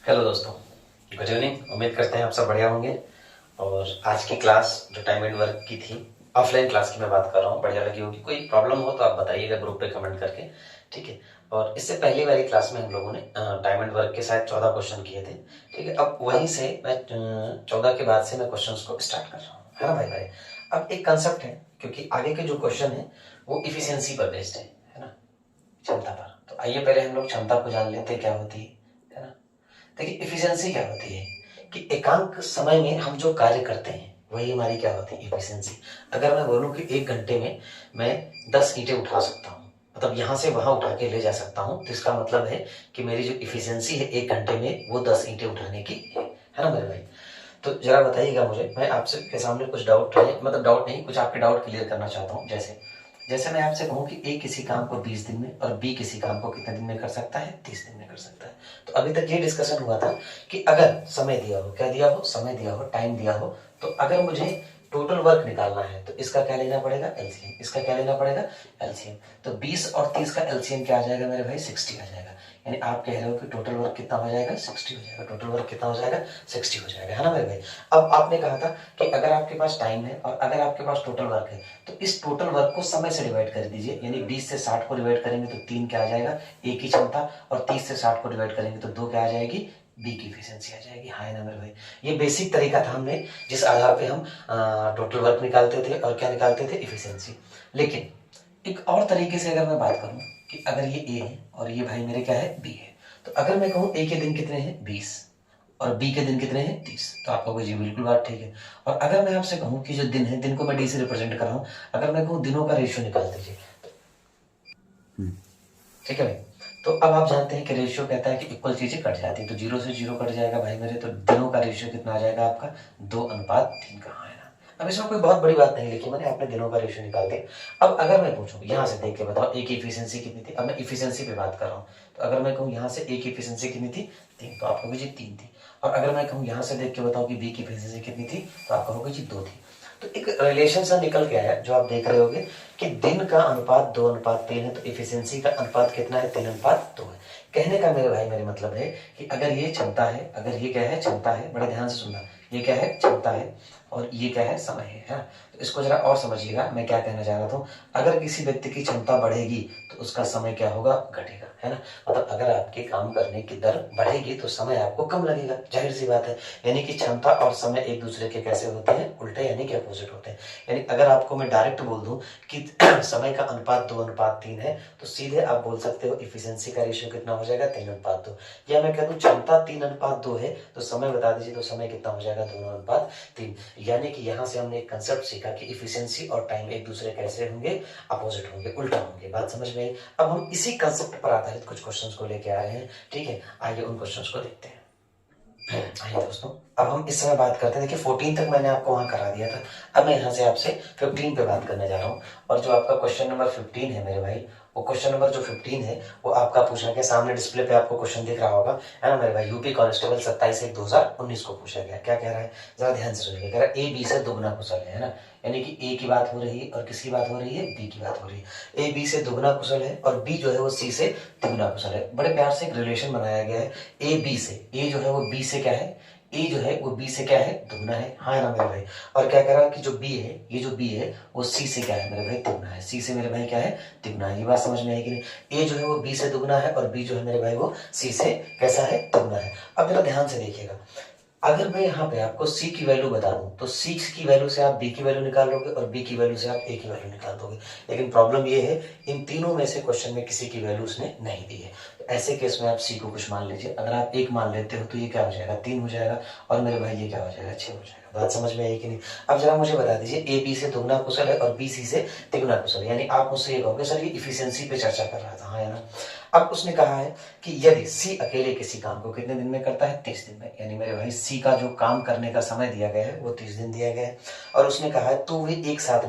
Hello दोस्तों, good evening. उम्मीद करते हैं आप सब बढ़िया होंगे। और आज की क्लास जो टाइम एंड वर्क की थी, ऑफलाइन क्लास की मैं बात कर रहा हूँ, बढ़िया लगी होगी। कोई प्रॉब्लम हो तो आप बताइएगा ग्रुप पे कमेंट करके, ठीक है। और इससे पहली वाली क्लास में हम लोगों ने टाइम एंड वर्क के शायद 14 क्वेश्चन किए थे, ठीक है। अब वहीं से मैं 14 के बाद से मैं क्वेश्चन को स्टार्ट कर रहा हूँ, है ना भाई भाई। अब एक कंसेप्ट है, क्योंकि आगे के जो क्वेश्चन है वो इफिशियंसी पर बेस्ड है ना, क्षमता पर। तो आइए पहले हम लोग क्षमता को जान लेते हैं क्या होती है ना। देखिए, इफिशियंसी क्या होती है कि एकांक समय में हम जो कार्य करते हैं वही हमारी क्या होती है, इफिशियंसी। अगर मैं बोलूं कि 1 घंटे में मैं 10 ईंटें उठा सकता हूँ, मतलब यहां से वहां उठा के ले जा सकता हूँ, तो इसका मतलब है कि मेरी जो इफिशियंसी है 1 घंटे में वो 10 ईंटें उठाने की है ना मेरे भाई। तो जरा बताइएगा मुझे, मैं आपसे के सामने कुछ डाउट है, मतलब डाउट नहीं, कुछ आपके डाउट क्लियर करना चाहता हूँ। जैसे जैसे मैं आपसे कहूँ कि ए किसी काम को 20 दिन में और बी किसी काम को कितने दिन में कर सकता है, 30 दिन में कर सकता है। तो अभी तक ये डिस्कशन हुआ था कि अगर समय दिया हो, क्या दिया हो, समय दिया हो, टाइम दिया हो, तो अगर मुझे टोटल वर्क निकालना है तो इसका क्या लेना पड़ेगा, एलसीएम। इसका क्या लेना पड़ेगा, एलसीएम। तो 20 और 30 का एलसीएम क्या आ जाएगा मेरे भाई, 60 आ जाएगा। यानी आप कह रहे हो कि टोटल वर्क कितना हो जाएगा, 60 हो जाएगा। टोटल वर्क कितना हो जाएगा, 60 हो जाएगा, है ना मेरे भाई। अब आपने कहा था कि अगर आपके पास टाइम है और अगर आपके पास टोटल वर्क है, तो इस टोटल वर्क को समय से डिवाइड कर दीजिए। यानी 20 से 60 को डिवाइड करेंगे तो 3 क्या आ जाएगा, एक ही क्षमता। और 30 से 60 को डिवाइड करेंगे तो 2 क्या आ जाएगी, बी की इफिशियंसी आ जाएगी। हाँ ना मेरे भाई, ये बेसिक तरीका था हमने जिस आधार पे हम टोटल वर्क निकालते थे और क्या निकालते थे, इफिशियंसी। लेकिन एक और तरीके से अगर मैं बात करूं कि अगर ये ए है और ये भाई मेरे क्या है, बी है, तो अगर मैं कहूं ए के दिन कितने हैं, 20, और बी के दिन कितने हैं, 30, तो आप कहोगे जी बिल्कुल बात ठीक है। और अगर मैं आपसे कहूं कि जो दिन है, दिन को मैं डी से रिप्रेजेंट कर रहा हूं, अगर मैं कहूं दिनों का रेशियो निकाल दीजिए, ठीक है भाई। तो अब आप जानते हैं कि रेशियो कहता है कि इक्वल चीजें कट जाती है, तो 0 से 0 कट जाएगा भाई मेरे। तो दिनों का रेशियो कितना आ जाएगा आपका, 2:3 का। हाँ है ना। अब इसमें कोई बहुत बड़ी बात नहीं लिखी मैंने, आपने दिनों का रेशियो निकाल दिया। अब अगर मैं पूछूं यहाँ से देख के बताओ ए की इफिशियंसी कितनी थी, अब मैं इफिशियंसी पे बात कर रहा हूँ। तो अगर मैं कहूँ यहाँ से ए की इफिशियंसी कितनी थी, 3, तो आप कहोगे जी 3 थी। और अगर मैं कहूँ यहाँ से देख के बताओ कि बी की इफिशियंसी कितनी थी, तो आप कहोगे जी 2 थी। तो एक रिलेशन सा निकल के आया जो आप देख रहे होगे कि दिन का अनुपात 2:3 है, तो इफिशियंसी का अनुपात कितना है, 3:2 है। कहने का मेरे भाई मेरे मतलब है कि अगर ये क्षमता है, अगर ये क्या है, क्षमता है, बड़े ध्यान से सुनना, ये क्या है, क्षमता है, और ये क्या है, समय है ना। तो इसको जरा और समझिएगा मैं क्या कहना चाह रहा था। अगर किसी व्यक्ति की क्षमता बढ़ेगी तो उसका समय क्या होगा, घटेगा, है ना। मतलब अगर आपके काम करने की दर बढ़ेगी तो समय आपको कम लगेगा, जाहिर सी बात है। यानी कि क्षमता और समय एक दूसरे के कैसे होते हैं, उल्टे, यानी कि अपोजिट होते हैं। यानी अगर आपको मैं डायरेक्ट बोल दूं कि समय का अनुपात 2:3 है, तो सीधे आप बोल सकते हो इफिशियंसी का रेशियो कितना हो जाएगा, 3:2। या मैं कह दूं क्षमता 3:2 है, तो समय बता दीजिए, तो समय कितना हो जाएगा, 2:3। यानी कि यहां से हमने एक कंसेप्ट सीखा कि इफिशियंसी और टाइम एक दूसरे कैसे होंगे, अपोजिट होंगे, उल्टा होंगे। बात समझ में आई। अब हम इसी कंसेप्ट पर आधारित कुछ क्वेश्चंस को लेके आ रहे हैं, ठीक है। आइए उन क्वेश्चंस को देखते हैं। आइए दोस्तों, अब हम इस समय बात करते हैं। देखिए 14 तक मैंने आपको वहां करा दिया था, अब मैं यहाँ से आपसे 15 पे बात करने जा रहा हूँ। और जो आपका क्वेश्चन नंबर 15 है मेरे भाई, वो क्वेश्चन नंबर जो 15 है वो आपका पूछा गया, सामने डिस्प्ले पे आपको क्वेश्चन दिख रहा होगा, है ना मेरे भाई। यूपी कांस्टेबल 27/1/2019 को पूछा गया। क्या कह रहा है, जरा ध्यान से सुनिए। कह रहा है ए बी से दुगना कुशल है ना। यानी कि ए की बात हो रही है और किसकी बात हो रही है, बी की बात हो रही है। ए बी से दुगना कुशल है और बी जो है वो सी से तिगुना कुशल है। बड़े प्यार से एक रिलेशन बनाया गया है, ए बी से, ए जो है वो बी से क्या है, ए जो है वो बी से क्या है, दुगना है। हाँ ना मेरे भाई। और क्या कह रहा है कि जो बी है, ये जो बी है वो सी से क्या है मेरे भाई, तिगुना है। सी से मेरे भाई क्या है, तिगुना है। ये बात समझ में आई कि नहीं। ए जो है वो बी से दुगना है और बी जो है मेरे भाई वो सी से कैसा है, तिगुना है। अब जरा ध्यान से देखिएगा, अगर मैं यहाँ पे आपको C की वैल्यू बता दूं तो C की वैल्यू से आप B की वैल्यू निकाल लोगे और B की वैल्यू से आप A की वैल्यू निकाल दोगे। लेकिन प्रॉब्लम ये है, इन तीनों में से क्वेश्चन में किसी की वैल्यू उसने नहीं दी है। तो ऐसे केस में आप C को कुछ मान लीजिए। अगर आप 1 मान लेते हो तो ये क्या हो जाएगा, 3 हो जाएगा। और मेरे भाई ये क्या हो जाएगा, 6 हो जाएगा। बात समझ में आई कि नहीं। अब जरा मुझे बता दीजिए, ए बी से दुगना कुशल है और बी सी से तिगुना कुशल है। यानी आप मुझसे ये कहोगे सर ये इफिशियंसी पे चर्चा कर रहा था, हाँ है ना। अब उसने कहा है कि यदि सी अकेले किसी काम को कितने दिन में करता है, 30 दिन में। यानी मेरे भाई सी का जो काम करने का समय दिया गया है वो 30 दिन दिया गया है। और उसने कहा है तो वे एक साथ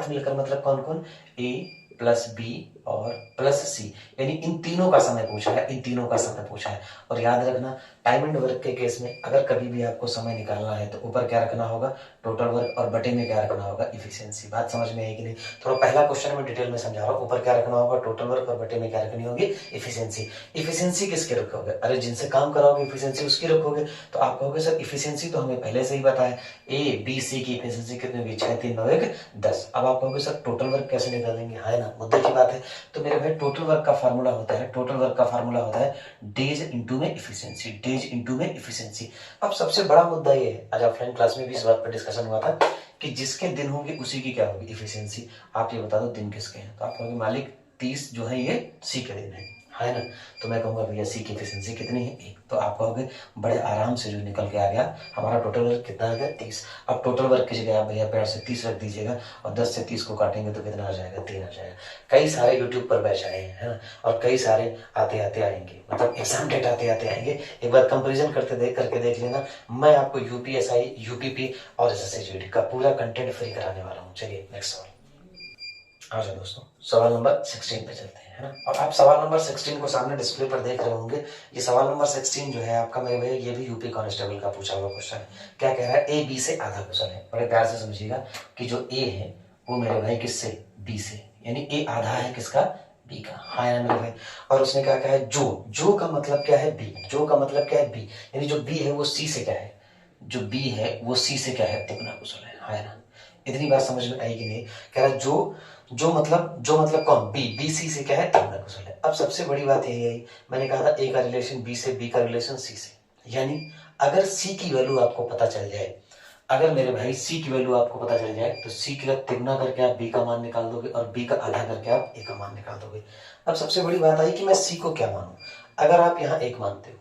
मिलकर मतलब कौन कौन, ए प्लस बी और प्लस सी, यानी इन तीनों का समय पूछा है, इन तीनों का समय पूछा है। और याद रखना टाइम एंड वर्क के केस में अगर कभी भी आपको समय निकालना है तो ऊपर क्या रखना होगा, टोटल वर्क, और बटे में क्या रखना होगा, इफिशियंसी। बात समझ में आएगी नहीं? थोड़ा पहला क्वेश्चन में डिटेल में समझा रहा हूँ। ऊपर क्या रखना होगा, टोटल वर्क, और बटे में क्या रखनी होगी, इफिशियंसी। इफिशियंसी किसके रखोगे, अरे जिनसे काम कराओगे इफिशियंसी उसकी रखोगे। तो आप कहोगे सर इफिशियंसी तो हमें पहले से ही पता है, ए बी सी की इफिशियंसी कितनी होगी, 6 3 9 1 10। अब आप कहोगे सर टोटल वर्क कैसे निकालेंगे, है ना, मुद्दे की बात है। तो मेरे भाई टोटल वर्क का फार्मूला होता है, टोटल वर्क का फार्मूला होता है डेज इंटू में इफिशियंसी, डेज इंटू में इफिशियंसी। अब सबसे बड़ा मुद्दा ये है, आज ऑफलाइन क्लास में भी इस बात पर डिस्कशन हुआ था कि जिसके दिन होंगे उसी की क्या होगी, इफिशियंसी। आप ये बता दो दिन किसके हैं, तो आप कहोगे मालिक 30 जो है ये सी के दिन है ना। तो मैं कहूंगा भैया सी की एफिशिएंसी कितनी है, 1। तो आप कहोगे बड़े आराम से जो निकल के आ गया हमारा टोटल वर्क कितना आ गया, 30। अब टोटल वर्क की जगह आप भैया पैर से 30 रख दीजिएगा और 10 से 30 को काटेंगे तो कितना आ जाएगा, 3 आ जाएगा। कई सारे यूट्यूब पर बैच आए हैं, है ना, और कई सारे आते आते आएंगे, मतलब एग्जाम डेट आते आते आएंगे। एक बार कंपेरिजन करके देख लेना। मैं आपको यूपीएसआई, यूपीपी और एसएससी का पूरा कंटेंट फ्री कराने वाला हूँ। चलिए नेक्स्ट सवाल आ जाओ दोस्तों, सवाल नंबर 16 पे चलते हैं, है ना। और आप सवाल नंबर 16 को सामने डिस्प्ले पर देख रहे होंगे। ये सवाल नंबर 16 जो है आपका मेरे भैया, ये भी यूपी कांस्टेबल का पूछा हुआ क्वेश्चन है। क्या कह रहा है, ए बी से आधा क्वेश्चन है, बड़े प्यार से समझिएगा कि जो ए है वो मेरे भाई किससे, बी से, यानी ए आधा है किसका, बी का, हाँ या मेरे भाई। और उसने क्या कहा है, जो का मतलब क्या है, बी, जो का मतलब क्या है, बी, यानी जो बी है वो सी से क्या है, जो बी है वो सी से क्या है, तिगुना कुशल है, हाँ ना। इतनी बात समझ में आएगी नहीं? कह रहा जो मतलब कौन, बी, बी सी से क्या है, तिगुना कुशल है। अब सबसे बड़ी बात यही है, मैंने कहा था ए का रिलेशन बी से, बी का रिलेशन सी से, यानी अगर सी की वैल्यू आपको पता चल जाए, अगर मेरे भाई सी की वैल्यू आपको पता चल जाए तो सी का तिगुना करके आप बी का मान निकाल दोगे और बी का आधा करके आप ए का मान निकाल दोगे। अब सबसे बड़ी बात आई कि मैं सी को क्या मानूं। अगर आप यहाँ 1 मानते हो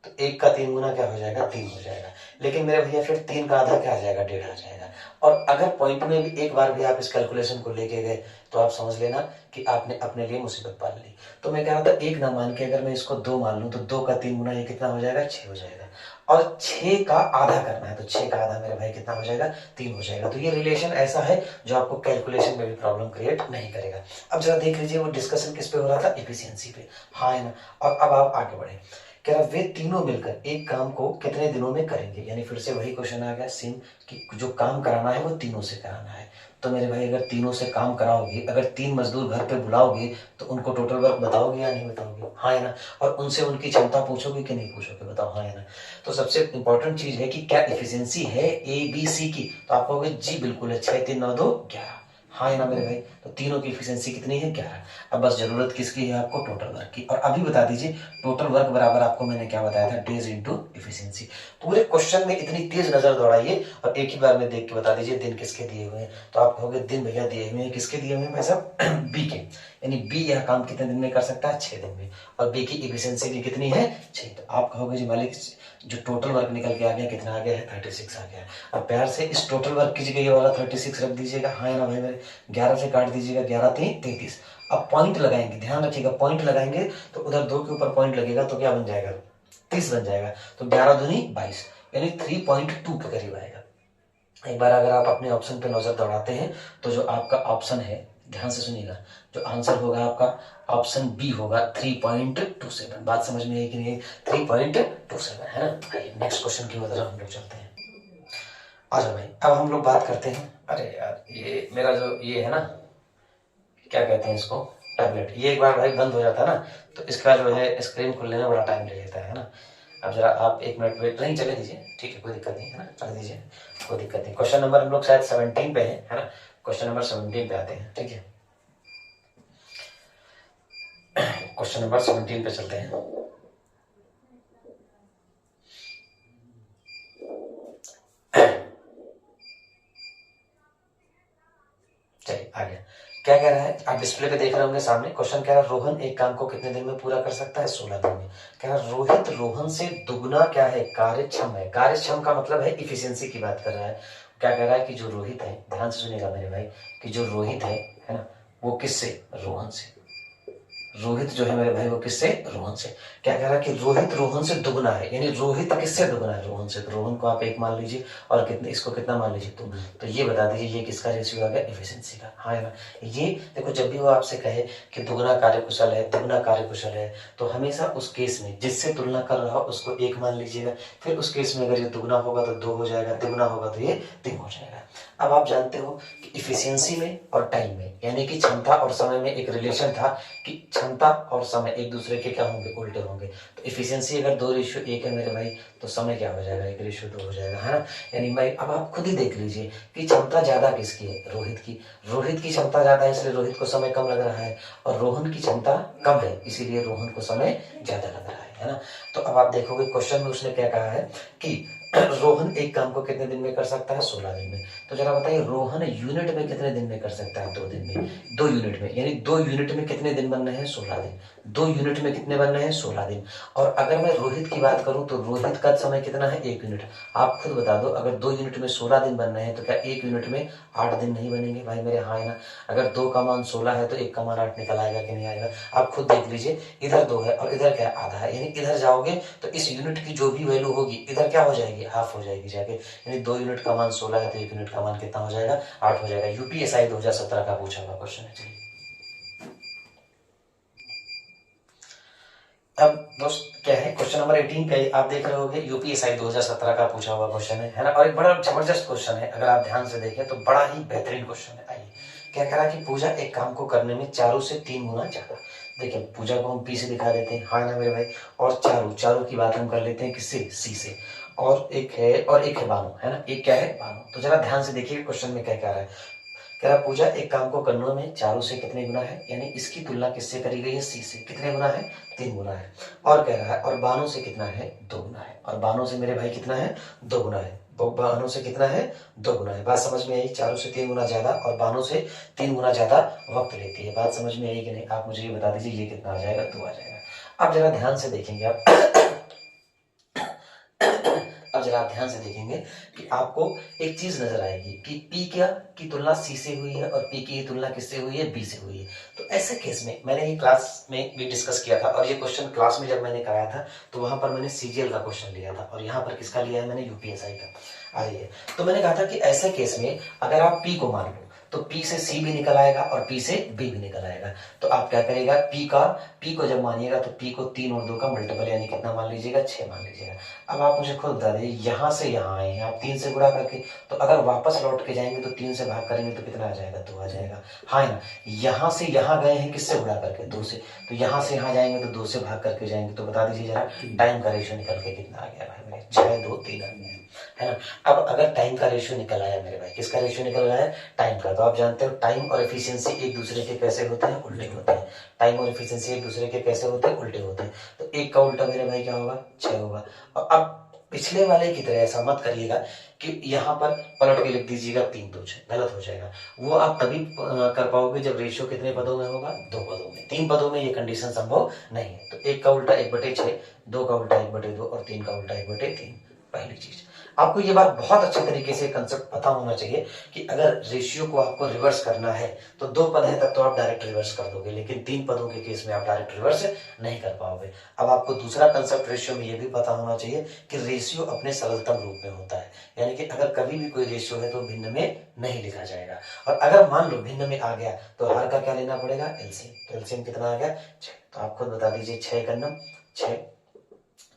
तो 1 का 3 गुना क्या हो जाएगा, 3 हो जाएगा। लेकिन मेरे भैया फिर 3 का आधा क्या आ जाएगा, 1.5 आ जाएगा। और अगर पॉइंट में भी एक बार भी आप इस कैलकुलेशन को लेके गए तो आप समझ लेना कि आपने अपने लिए मुसीबत पाल ली। तो मैं कह रहा था 1 ना मान के अगर मैं इसको 2 मान लूं तो 2 का 3 गुना ये कितना हो जाएगा, 6 हो जाएगा। और 6 का आधा करना है तो 6 का आधा मेरे भाई कितना हो जाएगा, 3 हो जाएगा। तो ये रिलेशन ऐसा है जो आपको कैलकुलेशन में भी प्रॉब्लम क्रिएट नहीं करेगा। अब जरा देख लीजिए वो डिस्कशन किस पे हो रहा था, एफिशिएंसी पे, हाँ है ना। और अब आप आगे बढ़े, कह रहा वे तीनों मिलकर एक काम को कितने दिनों में करेंगे, यानी फिर से वही क्वेश्चन आ गया सेम कि जो काम कराना है वो तीनों से कराना है। तो मेरे भाई अगर तीनों से काम कराओगे, अगर 3 मजदूर घर पे बुलाओगे तो उनको टोटल वर्क बताओगे या नहीं बताओगे, हाँ है ना। और उनसे उनकी क्षमता पूछोगे कि नहीं पूछोगे, बताओ, हाँ है ना। तो सबसे इंपॉर्टेंट चीज है कि क्या एफिशिएंसी है ए बी सी की, तो आप कहोगे जी बिल्कुल है, 6 3 9 2 11, हाँ है ना मेरे भाई। तो तीनों की एफिशिएंसी कितनी है, 11। अब बस जरूरत किसकी है आपको, टोटल वर्क की। और अभी बता दीजिए टोटल वर्क बराबर आपको मैंने क्या बताया था, डेज इनटू एफिशिएंसी। पूरे क्वेश्चन में इतनी तेज नजर दौड़ाइए और एक ही बार में देख के बता दीजिए दिन किसके दिए हुए हैं। तो आप कहोगे दिन भैया दिए हुए हैं, किसके दिए हुए हैं भाई साहब, बी के, यानी बी यह काम कितने दिन में कर सकता है, 6 दिन में। और बी की एफिशिएंसी भी कितनी है, 6। तो आप कहोगे जी मालिक जो टोटल वर्क निकल के आ गया कितना आ गया है, 36 आ गया। अब प्यार से इस टोटल वर्क की जगह ये वाला 36 रख दीजिएगा, हाँ ना भाई मेरे। 11 से काट दीजिएगा, 11 3 33। अब पॉइंट लगाएंगे, ध्यान रखिएगा, पॉइंट लगाएंगे तो उधर 2 के ऊपर पॉइंट लगेगा तो क्या बन जाएगा, 30 बन जाएगा। तो 11 दूनी 22, यानी 3.2 के करीब आएगा। एक बार अगर आप अपने ऑप्शन पे नजर दौड़ाते हैं तो जो आपका ऑप्शन है, ध्यान से सुनिएगा, जो आंसर होगा आपका ऑप्शन बी होगा 3.27। बात समझ में आई कि नहीं, 3.27 है ना। आइए नेक्स्ट क्वेश्चन की वजह हम लोग चलते हैं। आ जाओ भाई, अब हम लोग बात करते हैं, अरे यार ये मेरा जो ये है ना, क्या कहते हैं इसको, टैबलेट, ये एक बार भाई बंद हो जाता है ना तो इसका जो है स्क्रीन खुलने में बड़ा टाइम ले लेता है ना। अब जरा आप 1 मिनट वेट, नहीं चले दीजिए, ठीक है, कोई दिक्कत नहीं है ना, चले दीजिए, कोई दिक्कत नहीं। क्वेश्चन नंबर हम लोग शायद 17 पे है ना, क्वेश्चन नंबर 17 पे आते हैं, ठीक है। क्वेश्चन नंबर 17 पे चलते हैं। चलिए आ गया। क्या कह रहा है, आप डिस्प्ले पे देख रहे होंगे सामने, क्वेश्चन कह रहा है रोहन एक काम को कितने दिन में पूरा कर सकता है, 16 दिन में। कह रहा रोहित रोहन से दुगना क्या है, कार्यक्षम है। कार्यक्षम का मतलब है इफिशियंसी की बात कर रहा है। क्या कह रहा है कि जो रोहित है, ध्यान से सुनिएगा मेरे भाई, कि जो रोहित है ना, वो किससे, रोहन से, रोहित जो है मेरे भाई वो किससे, रोहन से। क्या कह रहा है कि रोहित रोहन से दुगना है, यानी रोहित किससे दुगना है, रोहन से। तो रोहन को आप 1 मान लीजिए और कितने, इसको कितना मान लीजिए 2। तो ये बता दीजिए ये किसका रेशियो आ गया, एफिशिएंसी का। हाँ है ना। ये देखो जब भी वो आपसे कहे कि दुगना कार्यकुशल है, दुगना कार्यकुशल है, तो हमेशा उस केस में जिससे तुलना कर रहा हो उसको 1 मान लीजिएगा। फिर उस केस में अगर ये दुगना होगा तो 2 हो जाएगा, तिगुना होगा तो ये 3 हो जाएगा। अब आप जानते हो कि इफिशियंसी में और टाइम में, यानी कि क्षमता और समय में एक रिलेशन था कि क्षमता और समय एक दूसरे के क्या होंगे, उल्टे होंगे। तो इफिशियंसी अगर 2:1 है मेरे भाई, तो समय क्या हो जाएगा, 1:2 हो जाएगा, है ना। यानी मैं, अब आप खुद ही देख लीजिए कि क्षमता ज्यादा किसकी है, रोहित की। रोहित की क्षमता ज्यादा है इसलिए रोहित को समय कम लग रहा है, और रोहन की क्षमता कम है इसीलिए रोहन को समय ज्यादा लग रहा है ना। तो अब आप देखोगे क्वेश्चन में उसने क्या कहा है कि रोहन एक काम को कितने दिन में कर सकता है, 16 दिन में। तो जरा बताइए रोहन यूनिट में कितने दिन में कर सकता है, 2 दिन में। 2 यूनिट में, यानी 2 यूनिट में कितने दिन बन रहे हैं, 16 दिन। 2 यूनिट में कितने बन रहे हैं, 16 दिन। और अगर मैं रोहित की बात करूं तो रोहित का समय कितना है, 1 यूनिट। आप खुद बता दो, अगर 2 यूनिट में 16 दिन बन रहे हैं तो क्या 1 यूनिट में 8 दिन नहीं बनेंगे भाई मेरे, हाँ है ना। अगर 2 का मान 16 है तो 1 का मान 8 निकल आएगा कि नहीं आएगा। आप खुद देख लीजिए, इधर 2 है और इधर क्या, आधा है, यानी इधर जाओगे तो इस यूनिट की जो भी वैल्यू होगी इधर क्या हो जाएगी, हाफ हो जाएगी जाके। यानी 2 यूनिट का मान 16 है तो 1 यूनिट का मान कितना हो जाएगा, 8 हो जाएगा। यूपीएसआई 2017 का पूछा हुआ क्वेश्चन है। चलिए अब दोस्त क्या है, क्वेश्चन नंबर 18 पे आप देख रहे होगे, यूपीएसआई 2017 का पूछा हुआ क्वेश्चन है ना। और एक बड़ा जबरदस्त क्वेश्चन है, अगर आप ध्यान से देखें तो बड़ा ही बेहतरीन क्वेश्चन है। आइए क्या कह रहा है कि पूजा एक काम को करने में चारों से 3 गुना ज्यादा। देखिए पूजा को हम पी से दिखा देते हैं, हाँ ना मेरे भाई। और चारों चारों की बात हम कर लेते हैं किससे, सी से। और एक है बानो, है ना। एक क्या है, बानो। तो जरा ध्यान से देखिए क्वेश्चन में क्या कह रहा है। कह रहा पूजा एक काम को करने में चारों से कितने गुना है, यानी इसकी तुलना किससे करी गई है, सी से। कितने गुना है, 3 गुना है। और कह रहा है और बानों से कितना है, 2 गुना है। और बानों से मेरे भाई कितना है, 2 गुना है। बानों से कितना है, 2 गुना है। बात समझ में आई, चारों से 3 गुना ज्यादा और बानों से 3 गुना ज्यादा वक्त लेती है। बात समझ में आई कि नहीं, आप मुझे ये बता दीजिए ये कितना आ जाएगा, 2 आ जाएगा। अब जरा ध्यान से देखेंगे आप अब जरा आप ध्यान से देखेंगे कि आपको एक चीज नजर आएगी कि पी क्या की तुलना सी से हुई है और पी की तुलना किससे हुई है, बी से हुई है। तो ऐसे केस में मैंने ये क्लास में भी डिस्कस किया था, और ये क्वेश्चन क्लास में जब मैंने कराया था तो वहां पर मैंने सीजीएल का क्वेश्चन लिया था, और यहाँ पर किसका लिया है मैंने, यूपीएसआई का। आइए, तो मैंने कहा था कि ऐसे केस में अगर आप पी को मान लो तो P से C भी निकल आएगा और P से B भी निकल आएगा। तो आप क्या करेगा, P को जब मानिएगा तो P को 3 और 2 का मल्टीपल यानी कितना मान लीजिएगा, 6 मान लीजिएगा। अब आप मुझे खुद बता दीजिए, यहाँ से यहाँ आए हैं आप 3 से गुणा करके, तो अगर वापस लौट के जाएंगे तो 3 से भाग करेंगे तो कितना आ जाएगा, 2 आ जाएगा, हाँ है ना। यहाँ से यहाँ गए हैं किससे गुणा करके, 2 से। तो यहाँ से यहाँ जाएंगे तो 2 से भाग करके जाएंगे। तो बता दीजिए जरा टाइम का रेशियो निकल के कितना आ गया भाई मेरे, 6, 2, 3 आ गया, है ना। अब अगर टाइम का रेशियो निकल आया मेरे भाई, किसका रेशियो निकल आया, टाइम का। तो आप जानते हो टाइम और एफिशिएंसी एक दूसरे के कैसे होते हैं, उल्टे होते हैं। टाइम और एफिशिएंसी एक दूसरे के कैसे होते हैं, उल्टे होते हैं। तो एक का उल्टा मेरे भाई क्या होगा, 6 होगा। और अब पिछले वाले की तरह ऐसा मत करिएगा कि यहाँ पर पलट के लिख दीजिएगा 3, 2, 6, गलत हो जाएगा। वो आप तभी कर पाओगे जब रेशियो कितने पदों में होगा, 2 पदों में। 3 पदों में ये कंडीशन संभव नहीं है। तो 1 का उल्टा 1/6, 2 का उल्टा 1/2 और 3 का उल्टा 1/3। पहली चीज, आपको ये बात बहुत अच्छे तरीके से कंसेप्ट पता होना चाहिए कि अगर रेशियो को आपको रिवर्स करना है तो 2 पद है तब तो आप डायरेक्ट रिवर्स कर दोगे, लेकिन 3 पदों के केस में आप डायरेक्ट रिवर्स नहीं कर पाओगे। अब आपको दूसरा कंसेप्ट रेशियो में ये भी पता होना चाहिए कि रेशियो अपने सरलतम रूप में होता है, यानी कि अगर कभी भी कोई रेशियो है तो भिन्न में नहीं लिखा जाएगा। और अगर मान लो भिन्न में आ गया तो हर का क्या लेना पड़ेगा, एलसीएम। तो एलसीएम कितना आ गया, 6। तो आप खुद बता दीजिए, 6 एकम 6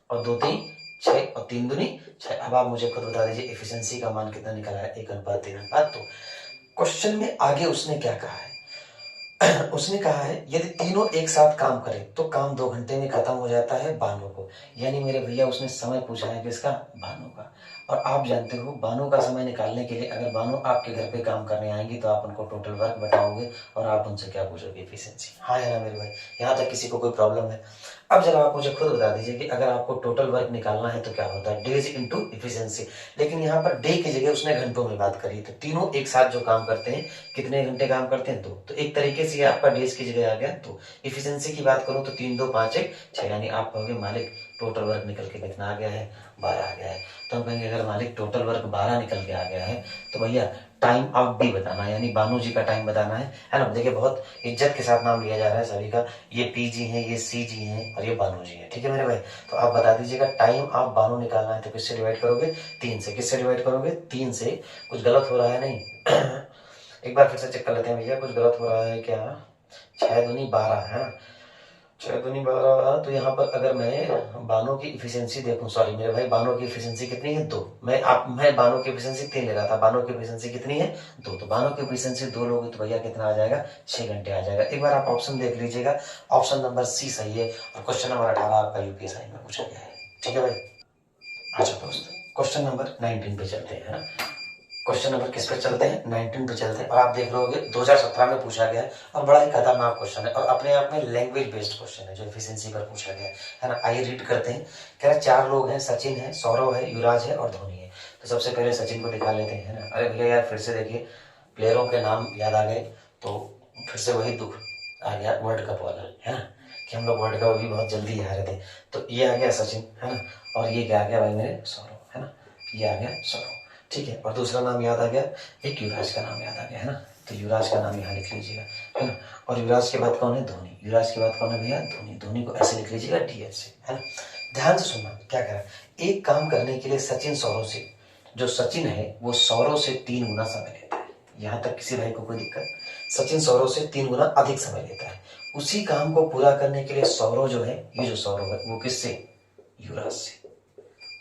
और 2 3 6 और 3 दूनी 6। अब आप मुझे खुद बता दीजिए एफिशिएंसी का मान कितना निकला है, 1:3:2। क्वेश्चन में आगे उसने क्या कहा है उसने कहा है यदि तीनों एक साथ काम करें तो काम 2 घंटे में खत्म हो जाता है बानो को। यानी मेरे भैया उसने समय पूछा है किसका, बानो का। और आप जानते हो बानो का समय निकालने के लिए अगर बानो आपके घर पे काम करने आएंगी तो आप उनको टोटल वर्क बताओगे और आप उनसे क्या पूछोगे, एफिशिएंसी। हाँ है ना मेरे भाई, यहाँ तक किसी को कोई प्रॉब्लम है। अब जरा आप मुझे खुद बता दीजिए कि अगर आपको टोटल वर्क निकालना है तो क्या होता है, डेज इनटू एफिशिएंसी। लेकिन यहाँ पर डे की जगह उसने घंटों में बात करी, तो तीनों एक साथ जो काम करते हैं कितने घंटे काम करते हैं, 2। तो एक तरीके से आपका डेज की जगह आ गया 2। एफिशिएंसी की बात करूं तो 3 2 5 1 6, यानी आप कहोगे मालिक टोटल वर्क निकल के कितना आ गया है, 12 आ गया है। तो हम कहेंगे अगर मालिक टोटल वर्क 12 निकल के आ गया है तो भैया टाइम ऑफ बी बताना है, यानी बानू जी का टाइम बताना है ना। देखिए बहुत इज्जत के साथ नाम लिया जा रहा है सभी का, ये पी जी है, ये सी जी है और ये बानू जी है, ठीक है मेरे भाई। तो आप बता दीजिएगा टाइम ऑफ बानू निकालना है तो किससे डिवाइड करोगे, 3 से। किससे डिवाइड करोगे, 3 से। कुछ गलत हो रहा है नहीं एक बार फिर से चेक कर लेते हैं भैया, कुछ गलत हो रहा है क्या। 6 दूनी 12 है ना, 6 दूनी 12। तो यहाँ पर अगर मैं बानों की इफिशियंसी देखूं, सॉरी मेरे भाई, बानों की इफिशियंसी कितनी है, 2। मैं बानों की इफिशियंसी 3 ले रहा था, बानों की इफिशियंसी कितनी है, 2। तो बानों की इफिशियंसी 2 लोगे तो भैया कितना आ जाएगा, 6 घंटे आ जाएगा। एक बार आप ऑप्शन देख लीजिएगा, ऑप्शन नंबर सी सही है और क्वेश्चन नंबर 18 आपका यूपीएससी में पूछा गया है, ठीक है भाई। अच्छा दोस्त, क्वेश्चन नंबर 19 पे चलते हैं, है ना। क्वेश्चन नंबर किस पे चलते हैं, 19 पे चलते हैं। और आप देख रहे 2017 में पूछा गया है और बड़ा ही खतरनाक क्वेश्चन है और अपने आप में लैंग्वेज बेस्ड क्वेश्चन है जो एफिशिएंसी पर पूछा गया है ना। आइए रीड करते हैं। कह रहा है 4 लोग हैं, सचिन है, सौरव है, युवराज है और धोनी है। तो सबसे पहले सचिन को दिखा लेते हैं, है ना। अरे भैया यार फिर से देखिए, प्लेयरों के नाम याद आ गए तो फिर से वही दुख आ गया वर्ल्ड कप वाला, है ना, कि हम लोग वर्ल्ड कप अभी बहुत जल्दी आ रहे थे। तो ये आ गया सचिन, है ना, और ये क्या आ गया भाई मेरे, सौरव, है ना, ये आ गया सौरव, ठीक है। और दूसरा नाम याद आ गया, एक युवराज का नाम याद आ गया, है ना। तो युवराज का नाम यहाँ लिख लीजिएगा, है ना। और युवराज के बाद कौन है, धोनी। युवराज के बाद कौन है भैया, धोनी। धोनी को ऐसे लिख लीजिएगा डीएच से, है ना। ध्यान से सुनना, क्या कह रहा है, एक काम करने के लिए सचिन सौरव से, जो सचिन है वो सौरव से 3 गुना समय लेता है। यहाँ तक किसी भाई को कोई दिक्कत, सचिन सौरव से 3 गुना अधिक समय लेता है। उसी काम को पूरा करने के लिए सौरव जो है, ये जो सौरव है वो किससे, युवराज से।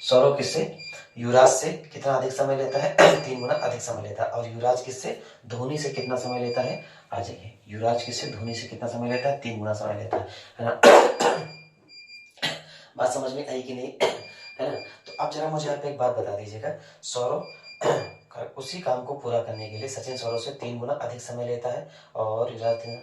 सौरव किससे, युवराज से कितना अधिक समय लेता है, 3 गुना अधिक समय लेता है। और युवराज किससे, धोनी से कितना समय लेता है, आ जाइए, युवराज किससे, धोनी से कितना समय लेता है, 3 गुना समय लेता है ना। बात समझ में आई कि नहीं, है ना। तो अब जरा मुझे आप एक बात बता दीजिएगा, सौरव उसी काम को पूरा करने के लिए सचिन सौरव से 3 गुना अधिक समय लेता है और युवराज 3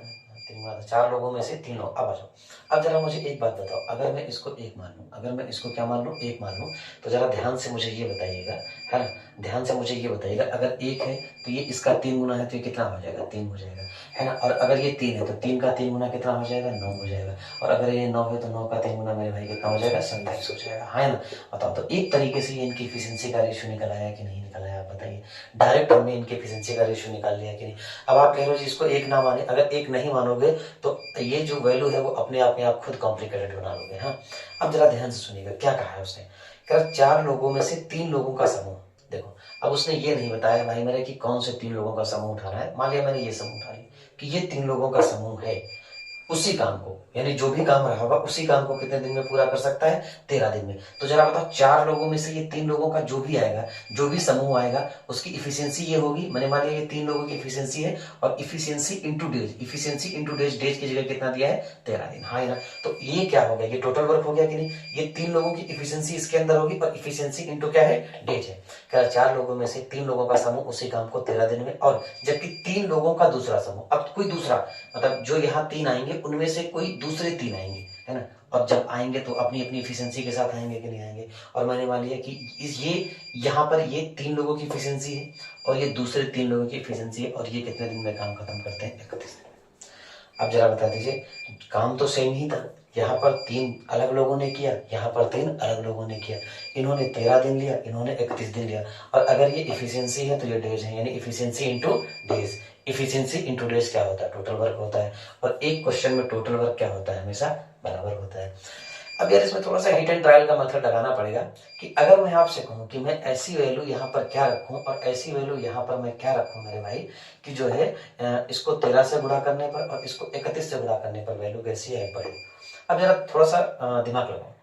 गुना, 4 लोगों में से 3 लोग। अब आ जाओ, अब जरा मुझे एक बात बताओ, अगर मैं इसको 1 मान लूं, अगर मैं इसको क्या मान लूं, 1 मान लूं, तो जरा ध्यान से मुझे ये बताइएगा, है ना, ध्यान से मुझे ये बताइएगा, अगर 1 है तो ये इसका 3 गुना है तो ये कितना हो जाएगा, 3 हो जाएगा, है ना। और अगर ये 3 है तो 3 का 3 गुना कितना हो जाएगा, 9 हो जाएगा। और अगर ये 9 है तो 9 का 3 गुना मेरे भाई कितना हो जाएगा, 27 हो जाएगा, है ना। बताओ तो एक तरीके से इनकी एफिशिएंसी का रेशियो निकल आया कि नहीं निकल आया, आप बताइए। डायरेक्ट हमने इनकी एफिशिएंसी का रेशियो निकाल लिया कि नहीं। अब आप कह रहे हो जी इसको 1 ना माने, अगर 1 नहीं मानोगे तो ये जो वैल्यू है वो अपने आप में आप खुद कॉम्प्लिकेटेड बना लोगे। हाँ, अब जरा ध्यान से सुनिएगा, क्या कहा है उसने, कह 4 लोगों में से 3 लोगों का समूह। देखो अब उसने ये नहीं बताया भाई मेरे कि कौन से 3 लोगों का समूह उठाना है। मान लिया मैंने ये समूह उठा लिया कि ये 3 लोगों का समूह है, उसी काम को, यानी जो भी काम रहा होगा उसी काम को कितने दिन में पूरा कर सकता है, 13 दिन में। तो जरा बताओ 4 लोगों में से ये 3 लोगों का जो भी आएगा, जो भी समूह आएगा उसकी इफिशियंसी ये होगी। मैंने मान लिया ये 3 लोगों की इफिशियंसी है और efficiency into days, efficiency into days, days की जगह कितना दिया है, 13 दिन, हाँ है ना। तो ये क्या हो गया, ये टोटल वर्क हो गया कि नहीं। ये 3 लोगों की इफिशियंसी इसके अंदर होगी और इफिशियंसी इंटू क्या है, डेज है। क्या 4 लोगों में से 3 लोगों का समूह उसी काम को 13 दिन में, और जबकि 3 लोगों का दूसरा समूह, अब कोई दूसरा मतलब जो यहाँ 3 आएंगे उनमें से कोई दूसरे 3 आएंगे, है ना। और जब आएंगे तो अपनी अपनी इफिशियंसी के साथ आएंगे कि नहीं आएंगे। और मैंने मान लिया कि ये यहाँ पर ये 3 लोगों की इफिशियंसी है और ये दूसरे 3 लोगों की इफिशियंसी है और ये कितने दिन में काम खत्म करते हैं, 31 दिन। अब जरा बता दीजिए, काम तो सेम ही था, यहाँ पर 3 अलग लोगों ने किया, यहाँ पर 3 अलग लोगों ने किया। इन्होंने 13 दिन लिया, इन्होंने 31 दिन लिया। और अगर ये इफिशियंसी है तो ये डेज है, यानी efficiency into days. Efficiency into days क्या होता है, टोटल वर्क होता है। और एक क्वेश्चन में टोटल वर्क क्या होता है, हमेशा बराबर होता है। अब यार इसमें थोड़ा सा हिट एंड ट्रायल का मेथड लगाना पड़ेगा कि अगर मैं आपसे कहूँ कि मैं ऐसी वैल्यू यहाँ पर क्या रखूँ और ऐसी वैल्यू यहाँ पर मैं क्या रखूँ मेरे भाई, कि जो है इसको 13 से गुणा करने पर और इसको 31 से गुणा करने पर वैल्यू कैसी है, बढ़ेगी। अब जरा थोड़ा सा दिमाग लगाओ,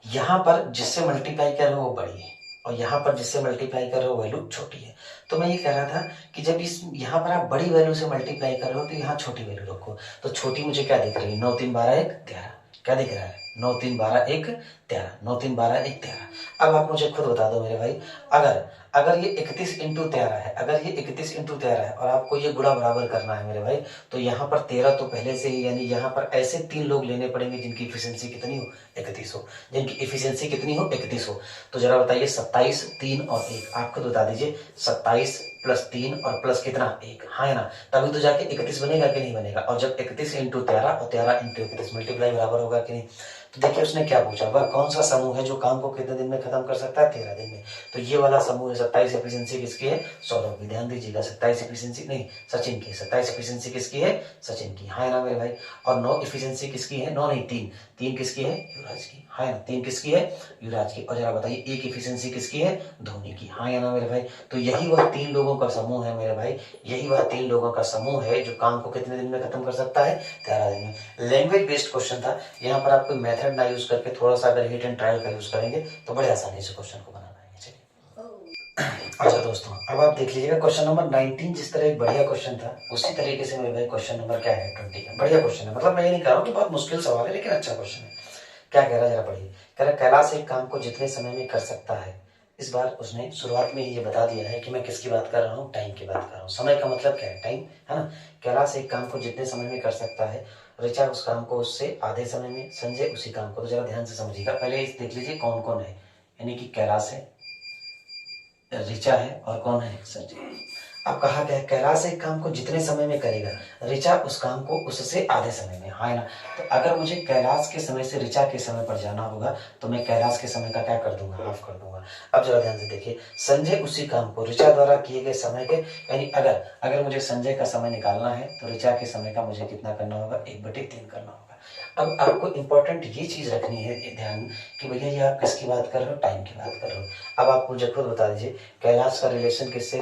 यहाँ पर जिससे मल्टीप्लाई कर रहे हो वो बड़ी है और यहाँ पर जिससे मल्टीप्लाई कर रहे हो वैल्यू छोटी है। तो मैं ये कह रहा था कि जब इस यहाँ पर आप बड़ी वैल्यू से मल्टीप्लाई कर रहे हो तो यहाँ छोटी वैल्यू रखो। तो छोटी मुझे क्या दिख रही है, 9 3 12 1 13, क्या दिख रहा है, 9 3 12 1 13, 9 3 12 1 13। अब आप मुझे खुद बता दो मेरे भाई, अगर ये 31 इंटू 13 है, अगर ये 31 इंटू 13 है और आपको ये गुणा बराबर करना है मेरे भाई, तो यहाँ पर 13 तो पहले से ही, यानी यहाँ पर ऐसे 3 लोग लेने पड़ेंगे जिनकी इफिशियंसी कितनी हो, 31 हो, जिनकी इफिशियंसी कितनी हो, 31 हो। तो जरा बताइए 27 3 और 1, आप खुद बता दीजिए, 27 प्लस 3 और प्लस कितना 1, हाँ है ना। तभी तो जाके 31 बनेगा कि नहीं बनेगा। और जब 31 इंटू 13 और 13 इंटू 31 मल्टीप्लाई बराबर होगा कि नहीं। तो देखिए उसने क्या पूछा, वह कौन सा समूह है जो काम को कितने दिन में खत्म कर सकता है, 13 दिन में। तो ये वाला समूह है 27 एफिशिएंसी किसकी है, सौरभ की। ध्यान दीजिएगा 27 एफिशिएंसी नहीं, सचिन की। 27 एफिशिएंसी किसकी है, सचिन की, हाँ ना मेरे भाई। और 9 एफिशिएंसी किसकी है, 9 नहीं 3, 3 किसकी है, युवराज की, हाँ ना, 3 किसकी है, युवराज की। और जरा बताइए 1 एफिशिएंसी किसकी है, धोनी की, हाँ या ना मेरे भाई। तो यही वह 3 लोगों का समूह है मेरे भाई, यही वह 3 लोगों का समूह है जो काम को कितने दिन में खत्म कर सकता है, 13 दिन में। लैंग्वेज बेस्ड क्वेश्चन था, यहाँ पर आप कोई मेथड ना यूज करके थोड़ा सा अगर हिट एंड ट्रायल का यूज करेंगे तो बड़े आसानी से क्वेश्चन को बना पाएंगे। चलिए अच्छा दोस्तों, अब आप देख लीजिएगा क्वेश्चन नंबर 19 जिस तरह एक बढ़िया क्वेश्चन था, उसी तरीके से मेरे भाई क्वेश्चन नंबर क्या है 20 का बढ़िया क्वेश्चन है। मतलब मैं ये नहीं कह रहा हूँ कि बहुत मुश्किल सवाल है, लेकिन अच्छा क्वेश्चन है। क्या कह रहा है जरा पढ़िए। कह रहा कैलाश एक काम को जितने समय में कर सकता है, इस बार उसने शुरुआत में ही ये बता दिया है कि मैं किसकी बात कर रहा हूँ, टाइम की बात कर रहा हूँ। समय का मतलब क्या है, टाइम, है ना। कैलाश एक काम को जितने समय में कर सकता है, ऋचा उस काम को उससे आधे समय में, संजय उसी काम को। तो जरा ध्यान से समझिएगा, पहले इस देख लीजिए कौन कौन है, यानी कि कैलाश है, ऋचा है और कौन है, संजय। अब कहा गया कैलाश एक काम को जितने समय में करेगा, ऋचा उस काम को उससे आधे समय में, हाँ ना। तो अगर मुझे कैलाश के समय से ऋचा के समय पर जाना होगा तो मैं कैलाश के समय का क्या कर दूंगा, हाफ कर दूंगा। अब जरा ध्यान से देखिए, संजय उसी काम को ऋचा द्वारा किए गए समय के, यानी अगर मुझे संजय का समय निकालना है तो ऋचा के समय का मुझे कितना करना होगा, 1/3 करना होगा। अब आपको इंपॉर्टेंट ये चीज रखनी है ध्यान कि भैया ये आप किसकी बात कर रहे हो, टाइम की बात कर रहे हो। अब आप मुझे खुद बता दीजिए, कैलाश का रिलेशन किससे,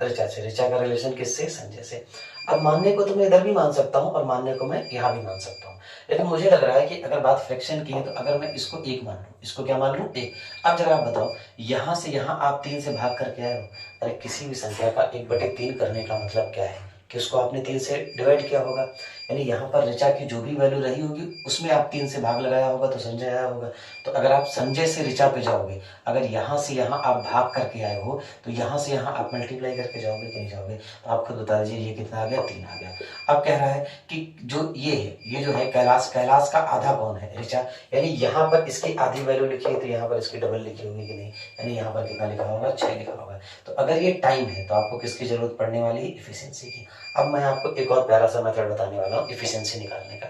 ऋचा से, ऋचा का रिलेशन किससे, संजय से। अब मानने को तो मैं इधर भी मान सकता हूँ और मानने को मैं यहाँ भी मान सकता हूँ, लेकिन मुझे लग रहा है कि अगर बात फ्रैक्शन की है तो अगर मैं इसको 1 मान लूँ, इसको क्या मान लूँ, 1। अब जरा आप बताओ, यहाँ से यहाँ आप 3 से भाग करके आए हो। अरे किसी भी संख्या का 1/3 करने का मतलब क्या है कि उसको आपने 3 से डिवाइड किया होगा, यानी यहाँ पर ऋचा की जो भी वैल्यू रही होगी उसमें आप 3 से भाग लगाया होगा तो संजय आया होगा। तो अगर आप संजय से ऋचा पे जाओगे, अगर यहाँ से यहाँ आप भाग करके आए हो तो यहाँ से यहाँ आप मल्टीप्लाई करके जाओगे कि नहीं जाओगे। तो आप खुद बता दीजिए ये कितना आ गया, 3 आ गया। अब कह रहा है कि जो ये है, ये जो है कैलाश, कैलाश का आधा कौन है, ऋचा, यानी यहाँ पर इसकी आधी वैल्यू लिखी है तो यहाँ पर इसकी डबल लिखी होगी कि नहीं, यानी यहाँ पर कितना लिखा होगा, 6 लिखा होगा। तो अगर ये टाइम है तो आपको किसकी जरूरत पड़ने वाली है, इफिशियंसी की। अब मैं आपको एक और प्यारा सा मेथड बताने वाला हूँ इफिशियंसी निकालने का।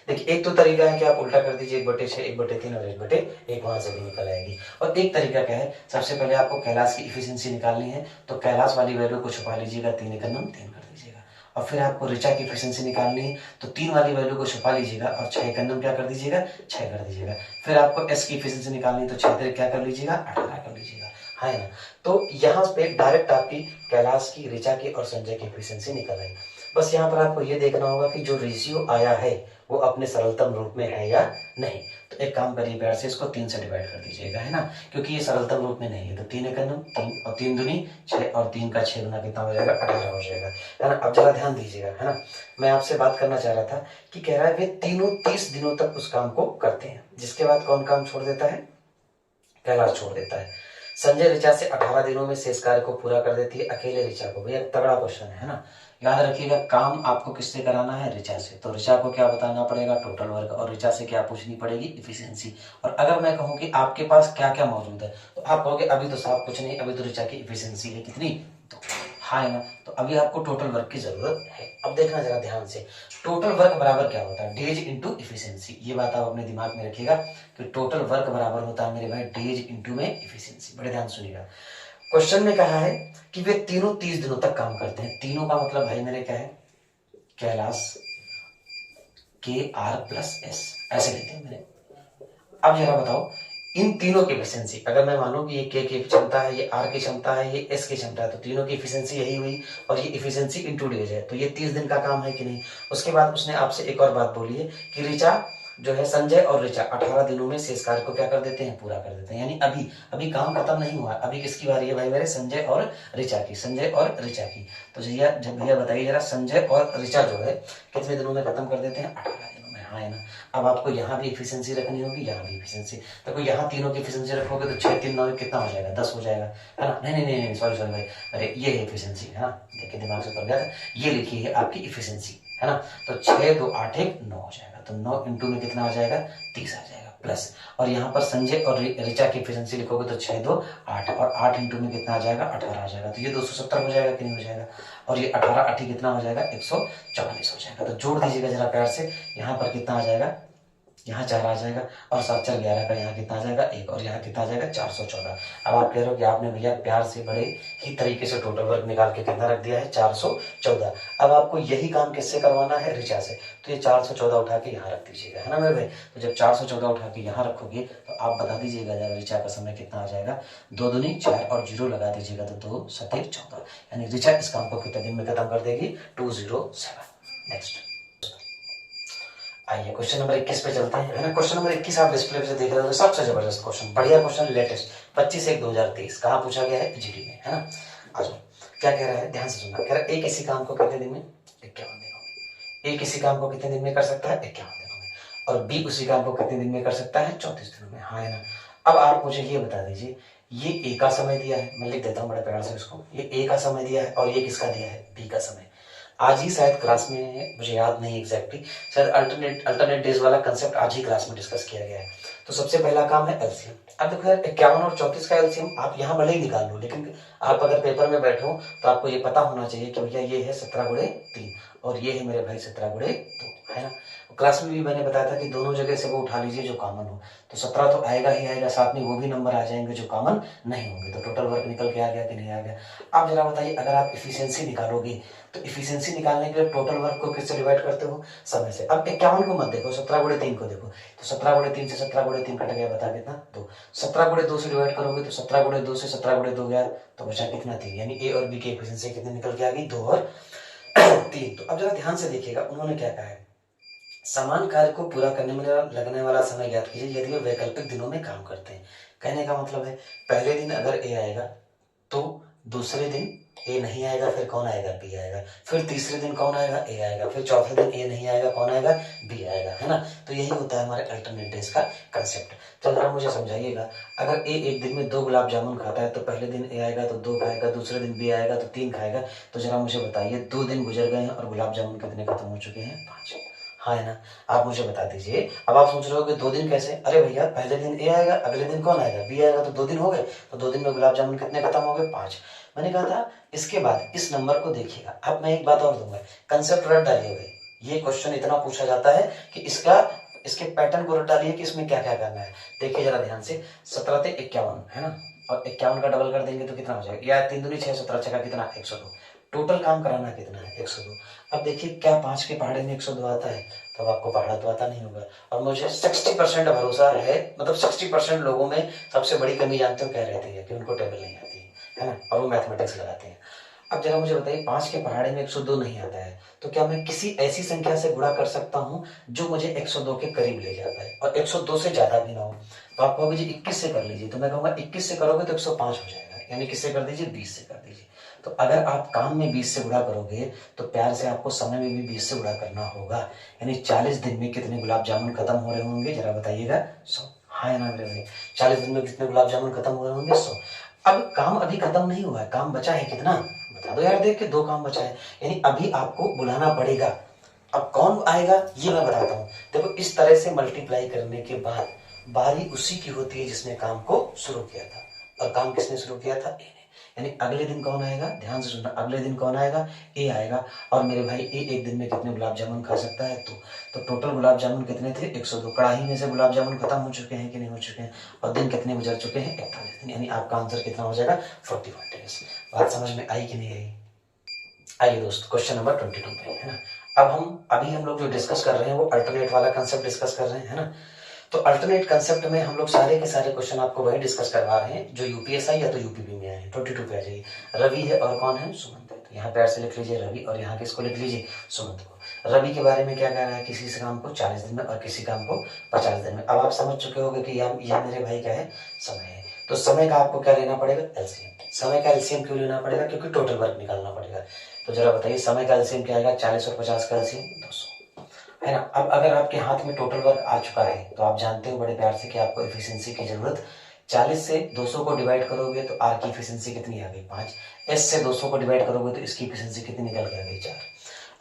देखिए एक तो तरीका है कि आप उल्टा कर दीजिए, 1/6, 1/3 और 1/1 वहां से भी निकल आएगी। और एक तरीका क्या है, सबसे पहले आपको कैलाश की इफिशियंसी निकालनी है तो कैलाश वाली वैल्यू को छुपा लीजिएगा, 3 एकम 3 कर दीजिएगा। और फिर आपको ऋचा की इफिशियंसी निकालनी है तो 3 वाली वैल्यू को छुपा लीजिएगा और 6 एकम क्या कर दीजिएगा, 6 कर दीजिएगा। फिर आपको एस की इफिशियंसी निकालनी है तो 6 क्या कर लीजिएगा, 18 कर लीजिएगा, है ना। तो यहाँ पे डायरेक्ट आपकी कैलाश की, ऋचा की और संजय की इफिशियंसी निकल आई। बस यहाँ पर आपको ये देखना होगा कि जो रेशियो आया है वो अपने सरलतम रूप में है या नहीं। तो एक काम करिए, प्यार से इसको 3 से डिवाइड कर दीजिएगा, है ना, क्योंकि ये सरलतम रूप में नहीं है। तो 3 एकम 3 और 3 दूनी 6 और 3 का 6 गुना कितना हो जाएगा, 18 हो जाएगा, है ना। अब जरा ध्यान दीजिएगा, है ना। मैं आपसे बात करना चाह रहा था कि कह रहा है वे तीनों 30 दिनों तक उस काम को करते हैं, जिसके बाद कौन काम छोड़ देता है, कैलाश छोड़ देता है। संजय ऋचा से 18 दिनों में शेष कार्य को पूरा कर देती है, अकेले ऋचा को। भैया तगड़ा क्वेश्चन है ना। याद रखिएगा काम आपको किससे कराना है, ऋचा से। तो ऋचा को क्या बताना पड़ेगा, टोटल वर्क, और ऋचा से क्या पूछनी पड़ेगी, इफिशियंसी। और अगर मैं कहूँ कि आपके पास क्या क्या मौजूद है तो आप कहोगे अभी तो साफ कुछ नहीं, अभी तो ऋचा की इफिशियंसी है कितनी, तो हाँ है ना। तो अभी आपको टोटल वर्क की जरूरत है। अब देखना जरा ध्यान से, टोटल वर्क बराबर क्या होता है, डेज इंटू इफिशियंसी। ये बात आप अपने दिमाग में रखिएगा कि टोटल वर्क बराबर होता है मेरे भाई डेज इंटू में इफिशियंसी। बड़े ध्यान सुनिएगा, क्वेश्चन में कहा है कि वे तीनों 30 दिनों तक काम करते हैं। तीनों का मतलब भाई मेरे क्या है, कैलाश, KR+S ऐसे लेते हैं मैंने। अब जरा बताओ इन तीनों की एफिशिएंसी, अगर मैं मानूं कि ये K की क्षमता है, ये R की क्षमता है, ये S की क्षमता है, तो तीनों की एफिशिएंसी यही हुई और ये एफिशिएंसी इंटू डेज है। तो ये 30 दिन का काम है कि नहीं। उसके बाद उसने आपसे एक और बात बोली है कि ऋचा जो है, संजय और ऋचा 18 दिनों में शेष कार्य को क्या कर देते हैं, पूरा कर देते हैं। यानी अभी काम खत्म नहीं हुआ, अभी किसकी बारी है भाई मेरे, संजय और ऋचा की, संजय और ऋचा की। तो भैया बताइए जरा, संजय और ऋचा जो है कितने दिनों में खत्म कर देते हैं, 18 दिनों में, हाँ है ना। अब आपको यहाँ भी एफिशिएंसी रखनी होगी, यहाँ भी एफिशिएंसी। तो यहाँ तीनों की एफिशिएंसी रखोगे तो 6 3 9 कितना हो जाएगा, 10 हो जाएगा, है ना। नहीं सॉरी भाई, अरे ये है एफिशिएंसी, है ना, देखिए दिमाग से उतर गया था। ये लिखी है आपकी एफिशिएंसी, है ना। तो 6 2 8 1 9 हो जाएगा। तो 9 इंटू में कितना आ जाएगा, 30 आ जाएगा प्लस। और यहाँ पर संजय और ऋचा की एफिशिएंसी लिखोगे तो 6 2 8 और 8 इंटू में कितना आ जाएगा, 18 आ जाएगा। तो ये 270 हो जाएगा कि नहीं हो जाएगा। और ये 18 8 कितना हो जाएगा, 144 हो जाएगा। तो जोड़ दीजिएगा जरा प्यार से, यहाँ पर कितना आ जाएगा, यहाँ 4 आ जाएगा, और 7 4 11 का यहाँ कितना आ जाएगा 1, और यहाँ कितना आ जाएगा 414। अब आप कह रहे हो कि आपने भैया प्यार से बड़े ही तरीके से टोटल वर्क निकाल के कितना रख दिया है 414। अब आपको यही काम किससे करवाना है, ऋचा से, तो ये 414 उठा के यहाँ रख दीजिएगा, है ना मेरे भाई। तो जब 414 उठा के यहाँ रखोगे तो आप बता दीजिएगा जरा ऋचा का समय कितना आ जाएगा, 2 दूनी 4 और 0 लगा दीजिएगा तो 2 7 14, यानी ऋचा इस काम को कितने दिन में खत्म कर देगी, 207। नेक्स्ट आइए क्वेश्चन नंबर 21 पे चलते हैं, है ना। क्वेश्चन नंबर 21 आप डिस्प्ले पे देख रहे हो, सबसे जबरदस्त क्वेश्चन, बढ़िया क्वेश्चन, लेटेस्ट 25/1/2023 कहाँ पूछा गया है, जीडी में, है ना। आ जाओ, क्या कह रहा है, ध्यान से सुनना। कह रहा है ए किसी काम को कितने दिन में, 51 दिनों में। ए किसी काम को कितने दिन में कर सकता है, 51 दिनों में। और बी उसी काम को कितने दिन में कर सकता है, 34 दिनों में, हाँ है ना। अब आप मुझे ये बता दीजिए, ये ए का समय दिया है, मैं लिख देता हूँ बड़े प्यार से इसको, ये ए का समय दिया है, और ये किसका दिया है, बी का समय। आज ही शायद क्लास में, मुझे याद नहीं एग्जैक्टली, शायद अल्टरनेट डेज वाला कंसेप्ट आज ही क्लास में डिस्कस किया गया है। तो सबसे पहला काम है एलसीएम। अब देखो यार, 51 और 34 का एलसीएम आप यहाँ भले ही निकाल लो, लेकिन आप अगर पेपर में बैठो तो आपको ये पता होना चाहिए कि भैया ये है 17/3 और ये है मेरे भाई 17/2, है ना। क्लास में भी मैंने बताया था कि दोनों जगह से वो उठा लीजिए जो कॉमन हो, तो 17 तो आएगा ही आएगा, साथ में वो भी नंबर आ जाएंगे जो कॉमन नहीं होंगे, तो टोटल वर्क निकल के आ गया कि नहीं आ गया। आप जरा बताइए, अगर आप इफिशियंसी निकालोगे तो इफिशियंसी निकालने के लिए टोटल वर्क को किससे डिवाइड करते हो, समय से। अब 51 को मत देखो, 17/3 को देखो, तो 17/3 से 17/3 कट गया, बता कितना, 2। 17/2 से डिवाइड करोगे तो 17/2 से 17/2 गया तो बचा कितना, 3, यानी ए और बी की इफिशियंसी कितनी निकल के आ गई, 2 और 3। तो अब जरा ध्यान से देखिएगा, उन्होंने क्या कहा है, समान कार्य को पूरा करने में लगने वाला समय ज्ञात कीजिए यदि वे वैकल्पिक दिनों में काम करते हैं। कहने का मतलब है, पहले दिन अगर ए आएगा तो दूसरे दिन ए नहीं आएगा, फिर कौन आएगा, बी आएगा, फिर तीसरे दिन कौन आएगा, ए आएगा, फिर चौथे दिन ए नहीं आएगा, कौन आएगा, बी आएगा, है ना। तो यही होता है हमारे अल्टरनेट डेज का कंसेप्ट। तो जरा मुझे समझाइएगा, अगर ए एक दिन में 2 गुलाब जामुन खाता है तो पहले दिन ए आएगा तो 2 खाएगा, दूसरे दिन बी आएगा तो 3 खाएगा। तो जरा मुझे बताइए, 2 दिन गुजर गए हैं और गुलाब जामुन कितने खत्म हो चुके हैं, 5, हाँ है ना। आप मुझे बता दीजिए। अब आप सोच रहे हो कि 2 दिन कैसे, अरे भैया पहले दिन ए आएगा, अगले दिन कौन आएगा, बी आएगा, तो 2 दिन हो गए, तो 2 दिन में गुलाब जामुन कितने खत्म हो गए, 5। मैंने कहा था इसके बाद इस नंबर को देखिएगा। अब मैं एक बात और दूंगा, कंसेप्ट रट डालिए भाई, ये क्वेश्चन इतना पूछा जाता है कि इसके पैटर्न को रट डालिए कि इसमें क्या क्या करना है। देखिए जरा ध्यान से, 17 से 51 है ना, और 51 का डबल कर देंगे तो कितना हो जाएगा, या 3 दूनी 6, 17 छक्का कितना, 102। टोटल काम कराना कितना है, 102। अब देखिए, क्या 5 के पहाड़े में 102 आता है, तब आपको पहाड़ा तो आता नहीं होगा। और मुझे 60% भरोसा है, मतलब 60% लोगों में सबसे बड़ी कमी जानते हो क्या रहती है, कि उनको टेबल नहीं आती है ना, और वो मैथमेटिक्स लगाते हैं। अब जरा मुझे बताइए, 5 के पहाड़े में 102 नहीं आता है, तो क्या मैं किसी ऐसी संख्या से गुणा कर सकता हूँ जो मुझे 102 के करीब ले जाता है, और 102 से ज्यादा भी ना हो। तो आप कहोगे जी 21 से कर लीजिए, तो मैं कहूँगा 21 से करोगे तो 105 हो जाएगा, यानी किससे कर दीजिए, 20 से कर दीजिए। तो अगर आप काम में 20 से गुणा करोगे तो प्यार से आपको समय में भी 20 से गुणा करना होगा, यानी 40 दिन में कितने गुलाब जामुन खत्म हो रहे होंगे, जरा बताइएगा, 100, हाँ ना मेरे भाई, 40 दिन में कितने गुलाब जामुन खत्म हो रहे होंगे, 100। अब काम अभी खत्म नहीं हुआ है, काम बचा है कितना, बता दो यार, देख के 2 काम बचा है, यानी अभी आपको बुलाना पड़ेगा। अब कौन आएगा ये मैं बताता हूँ। देखो, इस तरह से मल्टीप्लाई करने के बाद बारी उसी की होती है जिसने काम को शुरू किया था, और काम किसने शुरू किया था, ए ने। यानी अगले दिन कौन आएगा, ध्यान से सुनना, अगले दिन कौन आएगा, ए आएगा। और मेरे भाई ए एक दिन में कितने गुलाब जामुन खा सकता है, तो टोटल गुलाब जामुन कितने थे, 102। कड़ाही में से गुलाब जामुन खत्म हो चुके हैं कि नहीं हो चुके हैं, और दिन कितने गुजर चुके हैं, 41 दिन, यानी आपका आंसर कितना हो जाएगा, 41 डेज। बात समझ में आई कि नहीं आई। आइए दोस्त, क्वेश्चन नंबर 22 पे, है ना। अब अभी हम लोग जो डिस्कस कर रहे हैं वो अल्टरनेट वाला कंसेप्ट डिस्कस कर रहे हैं, है ना। तो अल्टरनेट कंसेप्ट में हम लोग सारे के सारे क्वेश्चन आपको वही डिस्कस करवा रहे हैं जो यूपीएसआई या तो यूपीपी में आए। 22 पे आ जाइए। रवि है और कौन है, सुमंत है, तो यहाँ पैर से लिख लीजिए रवि, और यहाँ किसको लिख लीजिए, सुमंत को। रवि के बारे में क्या कह रहा है, किसी काम को 40 दिन में और किसी काम को 50 दिन में। अब आप समझ चुके होंगे कि यह मेरे भाई क्या है, समय है। तो समय का आपको क्या लेना पड़ेगा, एलसीएम। समय का एलसीएम क्यों लेना पड़ेगा, क्योंकि टोटल वर्क निकालना पड़ेगा। तो जरा बताइए, समय का एलसीएम क्या आएगा, 40 और 50 का एलसीएम 200, है ना। अब अगर आपके हाथ में टोटल वर्क आ चुका है तो आप जानते हो बड़े प्यार से कि आपको एफिशिएंसी की जरूरत, 40 से 200 को डिवाइड करोगे तो आर की एफिशिएंसी कितनी आ गई, 5। एस से 200 को डिवाइड करोगे तो इसकी एफिशिएंसी कितनी निकल के आ गई, 4।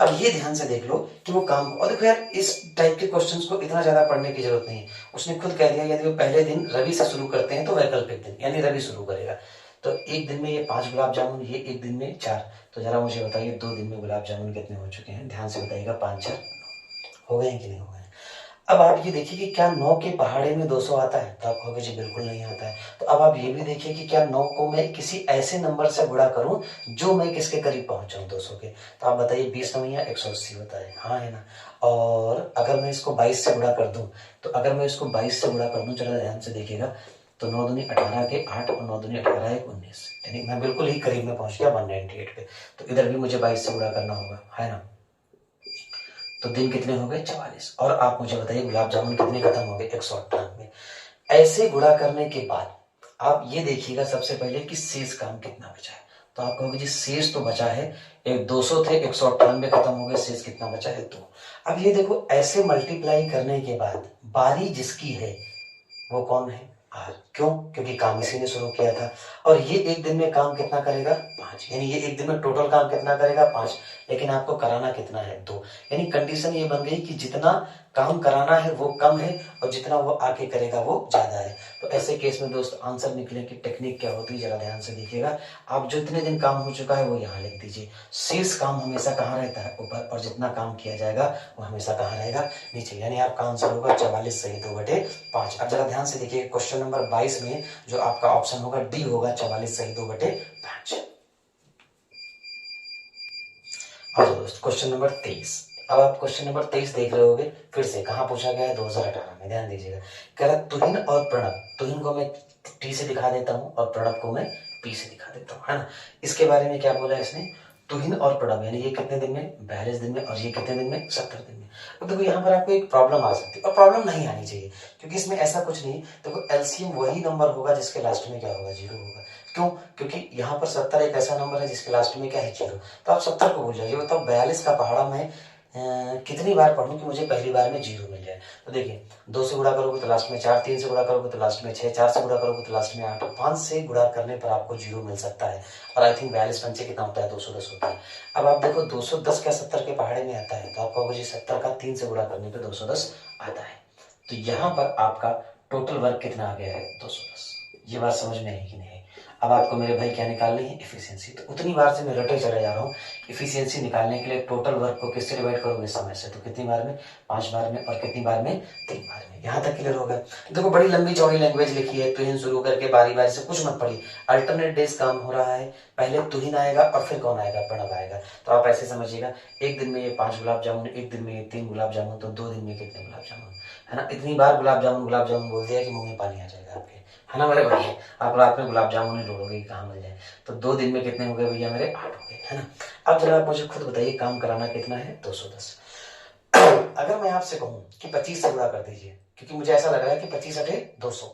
अब ये ध्यान से देख लो कि वो काम, और देखो यार, इस टाइप के क्वेश्चंस को इतना ज्यादा पढ़ने की जरूरत नहीं है। उसने खुद कह दिया, यदि वो पहले दिन रवि से शुरू करते हैं तो वैकल्पिक दिन, यानी रवि शुरू करेगा। तो एक दिन में ये 5 गुलाब जामुन, ये एक दिन में 4। तो जरा मुझे बताइए 2 दिन में गुलाब जामुन कितने हो चुके हैं, ध्यान से बताइएगा, 5 4 हो गए कि नहीं हो गए। अब आप ये देखिए कि क्या 9 के पहाड़े में 200 आता है? तो आप कहोगे जी बिल्कुल नहीं आता है। तो अब आप ये भी देखिए कि क्या 9 को मैं किसी ऐसे नंबर से गुणा करूँ जो मैं किसके करीब पहुँच जाऊँ 200 के? तो आप बताइए 20 9 180 होता है। हाँ, है ना? और अगर मैं इसको 22 से गुणा कर दूँ, तो अगर मैं इसको 22 से गुणा कर दूँ, ज़रा ध्यान से देखिएगा, तो 9 दूनी 18 के 8 और 9 दूनी 18 1 19, यानी मैं बिल्कुल ही करीब में पहुँच गया 198 पे। तो इधर भी मुझे 22 से गुणा करना होगा, है ना? तो दिन कितने हो गए? 44। और आप मुझे बताइए गुलाब जामुन कितने खत्म हो गए? 198। ऐसे गुणा करने के बाद आप ये देखिएगा सबसे पहले कि शेष काम कितना बचा है। तो आप कहोगे जी शेष तो बचा है, एक 200 थे, 198 खत्म हो गए, शेष कितना बचा है? 2। अब ये देखो, ऐसे मल्टीप्लाई करने के बाद बारी जिसकी है वो कौन है? आर। क्यों? क्योंकि काम इसी ने शुरू किया था। और ये एक दिन में काम कितना करेगा? 5। यानी ये एक दिन में टोटल काम कितना करेगा? 5। लेकिन आपको कराना कितना है? 2। यानी कंडीशन ये बन गई कि जितना काम कराना है वो कम है और जितना वो आके करेगा वो ज्यादा है। तो ऐसे केस में दोस्त आंसर निकले की टेक्निक क्या होती है, जरा ध्यान से देखिएगा। आप जितने दिन काम हो चुका है वो यहाँ लिख दीजिए। शेष काम हमेशा कहाँ रहता है? ऊपर। और जितना काम किया जाएगा वो हमेशा कहाँ रहेगा? नीचे। यानी आपका आंसर होगा 44 सही 2/5। अब जरा ध्यान से देखिए, क्वेश्चन नंबर 22 में जो आपका ऑप्शन होगा डी होगा 44 सही 2/5। और दोस्त क्वेश्चन नंबर 23। अब आप क्वेश्चन नंबर 23 देख रहे होगे, फिर से कहाँ पूछा गया है? 2018 में। ध्यान दीजिएगा, कह रहा तुहिन और प्रणब। तुहिन को मैं टी से दिखा देता हूँ और प्रणब को मैं पी से दिखा देता हूँ, है ना? इसके बारे में क्या बोला है इसने? तुहिन और प्रणब, यानी ये कितने दिन में? 42 दिन में, और ये कितने दिन में? 70 दिन में। अब देखो यहाँ पर आपको एक प्रॉब्लम आ सकती है, और प्रॉब्लम नहीं आनी चाहिए क्योंकि इसमें ऐसा कुछ नहीं। देखो एलसीएम वही नंबर होगा जिसके लास्ट में क्या होगा? 0 होगा। क्यों? क्योंकि यहाँ पर 70 एक ऐसा नंबर है जिसके लास्ट में क्या है? 0। तो आप 70 को भूल जाइए। बताओ 42 का पहाड़ा मैं कितनी बार पढ़ूं कि मुझे पहली बार में 0 मिल जाए? तो देखिए, 2 से गुणा करोगे तो लास्ट में 4, 3 से गुणा करोगे तो लास्ट में 6, 4 से गुणा करोगे तो लास्ट में 8, 5 से गुणा करने पर आपको 0 मिल सकता है। और आई थिंक 42 पंचे कितना होता है? 210 होता है। अब आप देखो 210 क्या 70 के पहाड़े में आता है? तो आप कहोगे जी 70 का 3 से गुणा करने पर 210 आता है। तो यहाँ पर आपका टोटल वर्क कितना आ गया है? 210। ये बात समझ में आई कि नहीं? अब आपको मेरे भाई क्या निकालनी है? एफिशिएंसी। तो उतनी बार से मैं रटे चले जा रहा हूँ। एफिशिएंसी निकालने के लिए टोटल वर्क को किससे डिवाइड करोगे? समय से। तो कितनी बार में? 5 बार में। और कितनी बार में? 3 बार में। यहाँ तक क्लियर हो गया? देखो बड़ी लंबी चौड़ी लैंग्वेज लिखी है, तुहिन शुरू करके बारी बारी से कुछ मत पढ़िए। अल्टरनेट डेज काम हो रहा है, पहले तुहिन आएगा और फिर कौन आएगा? प्रणब आएगा। तो आप ऐसे समझिएगा, एक दिन में ये 5 गुलाब जामुन, एक दिन में ये 3 गुलाब जामुन, तो 2 दिन में कितने गुलाब जामुन? है ना? इतनी बार गुलाब जामुन बोल दिया कि मुंह में पानी आ जाएगा आपके, है ना मेरे भाई? आप रात में गुलाब जामुन ही ढूंढोगे कहाँ मिल जाए। तो 2 दिन में कितने हो गए भैया मेरे? 8 हो गए, है ना? अब जरा आप मुझे खुद बताइए, काम कराना कितना है? 210। अगर मैं आपसे कहूं कि 25 से गुणा कर दीजिए, क्योंकि मुझे ऐसा लग रहा है कि 25 अठे 200,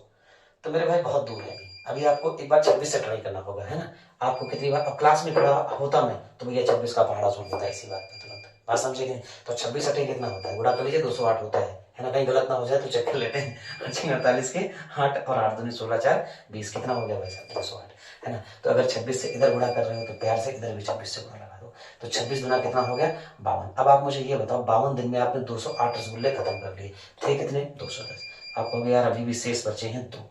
तो मेरे भाई बहुत दूर है अभी आपको एक बार 26 से ट्राई करना होगा, है ना? आपको कितनी बार, अब क्लास में खड़ा होता मैं तो भैया 26 का पहाड़ा सुन लेता इसी बात पे तुरंत। बात समझे कि? तो 26 अठे कितना होता है? गुणा कर लीजिए, 208 होता है ना? कहीं गलत ना हो जाए तो चेक कर लेते हैं। 48 के 8 और 8 दूनी 16, 4 20, कितना हो गया भाई साहब? 208, है ना? तो अगर 26 से इधर गुणा कर रहे हो तो प्यार से इधर भी 26 से गुणा लगा दो। तो 26 गुना कितना हो गया? 52। अब आप मुझे ये बताओ, 52 दिन में आपने 208 रसगुल्ले खत्म कर लिए, थे कितने? 210। आपको भी यार अभी भी शेष बचे हैं 2।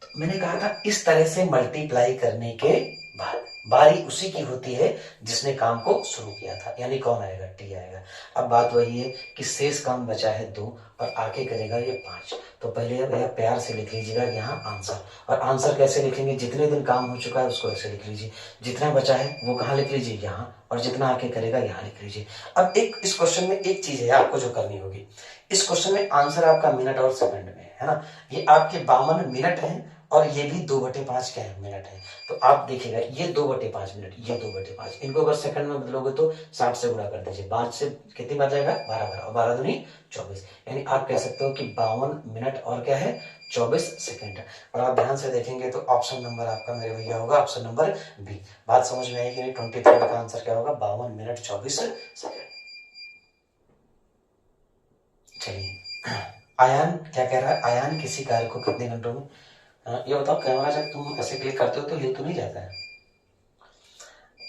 तो मैंने कहा था इस तरह से मल्टीप्लाई करने के बाद बारी उसी की होती है जिसने काम को शुरू किया था, यानी कौन आएगा? टी आएगा। अब बात वही है कि शेष काम बचा है 2 और आके करेगा ये 5। तो पहले भैया प्यार से लिख लीजिएगा यहाँ आंसर। और आंसर कैसे लिखेंगे? जितने दिन काम हो चुका है उसको ऐसे लिख लीजिए, जितना बचा है वो कहाँ लिख लीजिए? यहाँ, और जितना आके करेगा यहाँ लिख लीजिए। अब एक इस क्वेश्चन में एक चीज है आपको जो करनी होगी, इस क्वेश्चन में आंसर आपका मिनट और सेकंड में है ना? ये आपके 52 मिनट है और ये भी 2/5 क्या है? मिनट है। तो आप देखिएगा ये 2/5 मिनट, ये 2/5, इनको अगर सेकंड में बदलोगे तो 60 से गुणा कर दीजिए। 5 से कितनी बार जाएगा? 12 बार, और 12 दूनी 24, यानी आप कह सकते हो कि 52 मिनट और क्या है? 24 सेकंड। और आप ध्यान से देखेंगे तो ऑप्शन नंबर आपका मेरे भैया होगा ऑप्शन नंबर बी। बात समझ में आई कि नहीं? 23 का आंसर क्या होगा? 52 मिनट 24 सेकंड। चलिए, आयान क्या कह रहा है? आयान किसी कार्य को कितने घंटों में, ये बताओ कैमरा जब तुम ऐसे क्लिक करते हो तो हिल तो नहीं जाता है?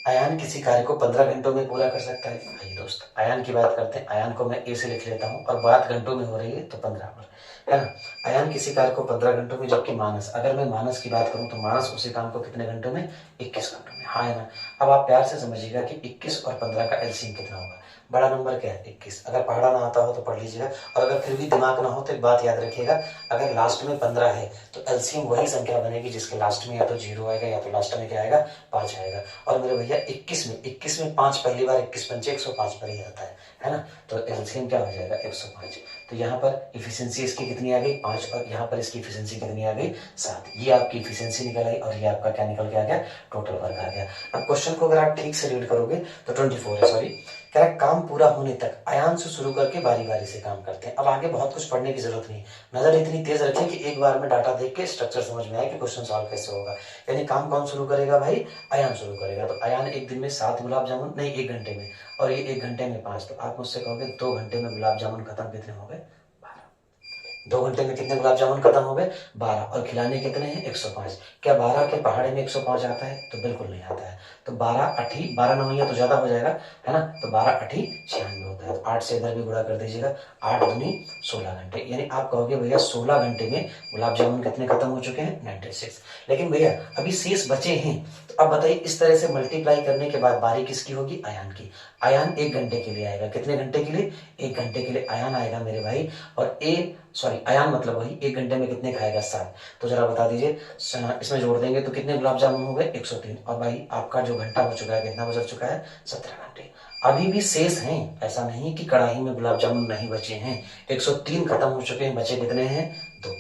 आयान किसी कार्य को 15 घंटों में पूरा कर सकता है। आइए दोस्त आयान की बात करते हैं। आयान को मैं ए से लिख लेता हूँ और बात घंटों में हो रही है तो 15 पर, है ना? आयान किसी कार्य को 15 घंटों में, जबकि मानस, अगर मैं मानस की बात करूं तो मानस उसी काम को कितने घंटों में? 21 घंटों में। हाँ है ना? अब आप प्यार से समझिएगा कि 21 और 15 का एलसीएम कितना होगा? बड़ा नंबर क्या है 21। अगर पढ़ा ना आता हो तो पढ़ लीजिएगा, और अगर फिर भी दिमाग ना हो तो एक बात याद रखिएगा, अगर लास्ट में 15 है तो एलसीएम वही संख्या बनेगी जिसके लास्ट में या तो 0 आएगा या तो लास्ट में क्या आएगा 5 आएगा। और मेरे भैया 21 में 5 पहली बार 21 पंचे 105 पर ही आता है ना, तो एलसीएम क्या हो जाएगा 105। तो यहाँ पर इफिशियंसी इसकी कितनी आ गई 5, और यहाँ पर इसकी इफिशियंसी कितनी आ गई 7। ये आपकी इफिशियंसी निकल आई और ये आपका क्या निकल के आ गया टोटल वर्क आ गया। अब क्वेश्चन को अगर आप ठीक से रीड करोगे तो 24 है, सॉरी कह रहा है काम पूरा होने तक आयान से शुरू करके बारी बारी से काम करते हैं। अब आगे बहुत कुछ पढ़ने की जरूरत नहीं, नजर इतनी तेज रखें कि एक बार में डाटा देख के स्ट्रक्चर समझ में आए कि क्वेश्चन सॉल्व कैसे होगा। यानी काम कौन शुरू करेगा भाई, आयान शुरू करेगा। तो आयान एक दिन में 7 गुलाब जामुन, नहीं 1 घंटे में, और ये 1 घंटे में 5, तो आप मुझसे कहोगे 2 घंटे में गुलाब जामुन खत्म कितने हो गए 12। 2 घंटे में कितने गुलाब जामुन खत्म हो गए 12, और खिलाने कितने हैं 105। क्या 12 के पहाड़े में 105 आता है, तो बिल्कुल नहीं आता है। तो 12 8 12 नवैया तो ज्यादा हो जाएगा है ना, तो 12 8 96 होता है। तो 8 से इधर भी गुणा कर दीजिएगा, 8 दूनी 16 घंटे। यानी आप कहोगे भैया 16 घंटे में गुलाब जामुन कितने खत्म हो चुके हैं 96। लेकिन भैया अभी शेष बचे हैं, तो अब बताइए इस तरह से मल्टीप्लाई करने के बाद बारी किसकी होगी, आयान की। आयान 1 घंटे के लिए आएगा, कितने घंटे के लिए 1 घंटे के लिए आयान आएगा मेरे भाई। और आयान मतलब वही 1 घंटे में कितने खाएगा 7। तो जरा बता दीजिए, इसमें जोड़ देंगे तो कितने गुलाब जामुन हो गए 103। और भाई आपका जो घंटा हो चुका है, कितना गुजर चुका है 17 घंटे। अभी भी शेष हैं, ऐसा नहीं कि कढ़ाई में गुलाब जामुन नहीं बचे हैं। 103 खत्म हो चुके हैं, बचे कितने हैं 2।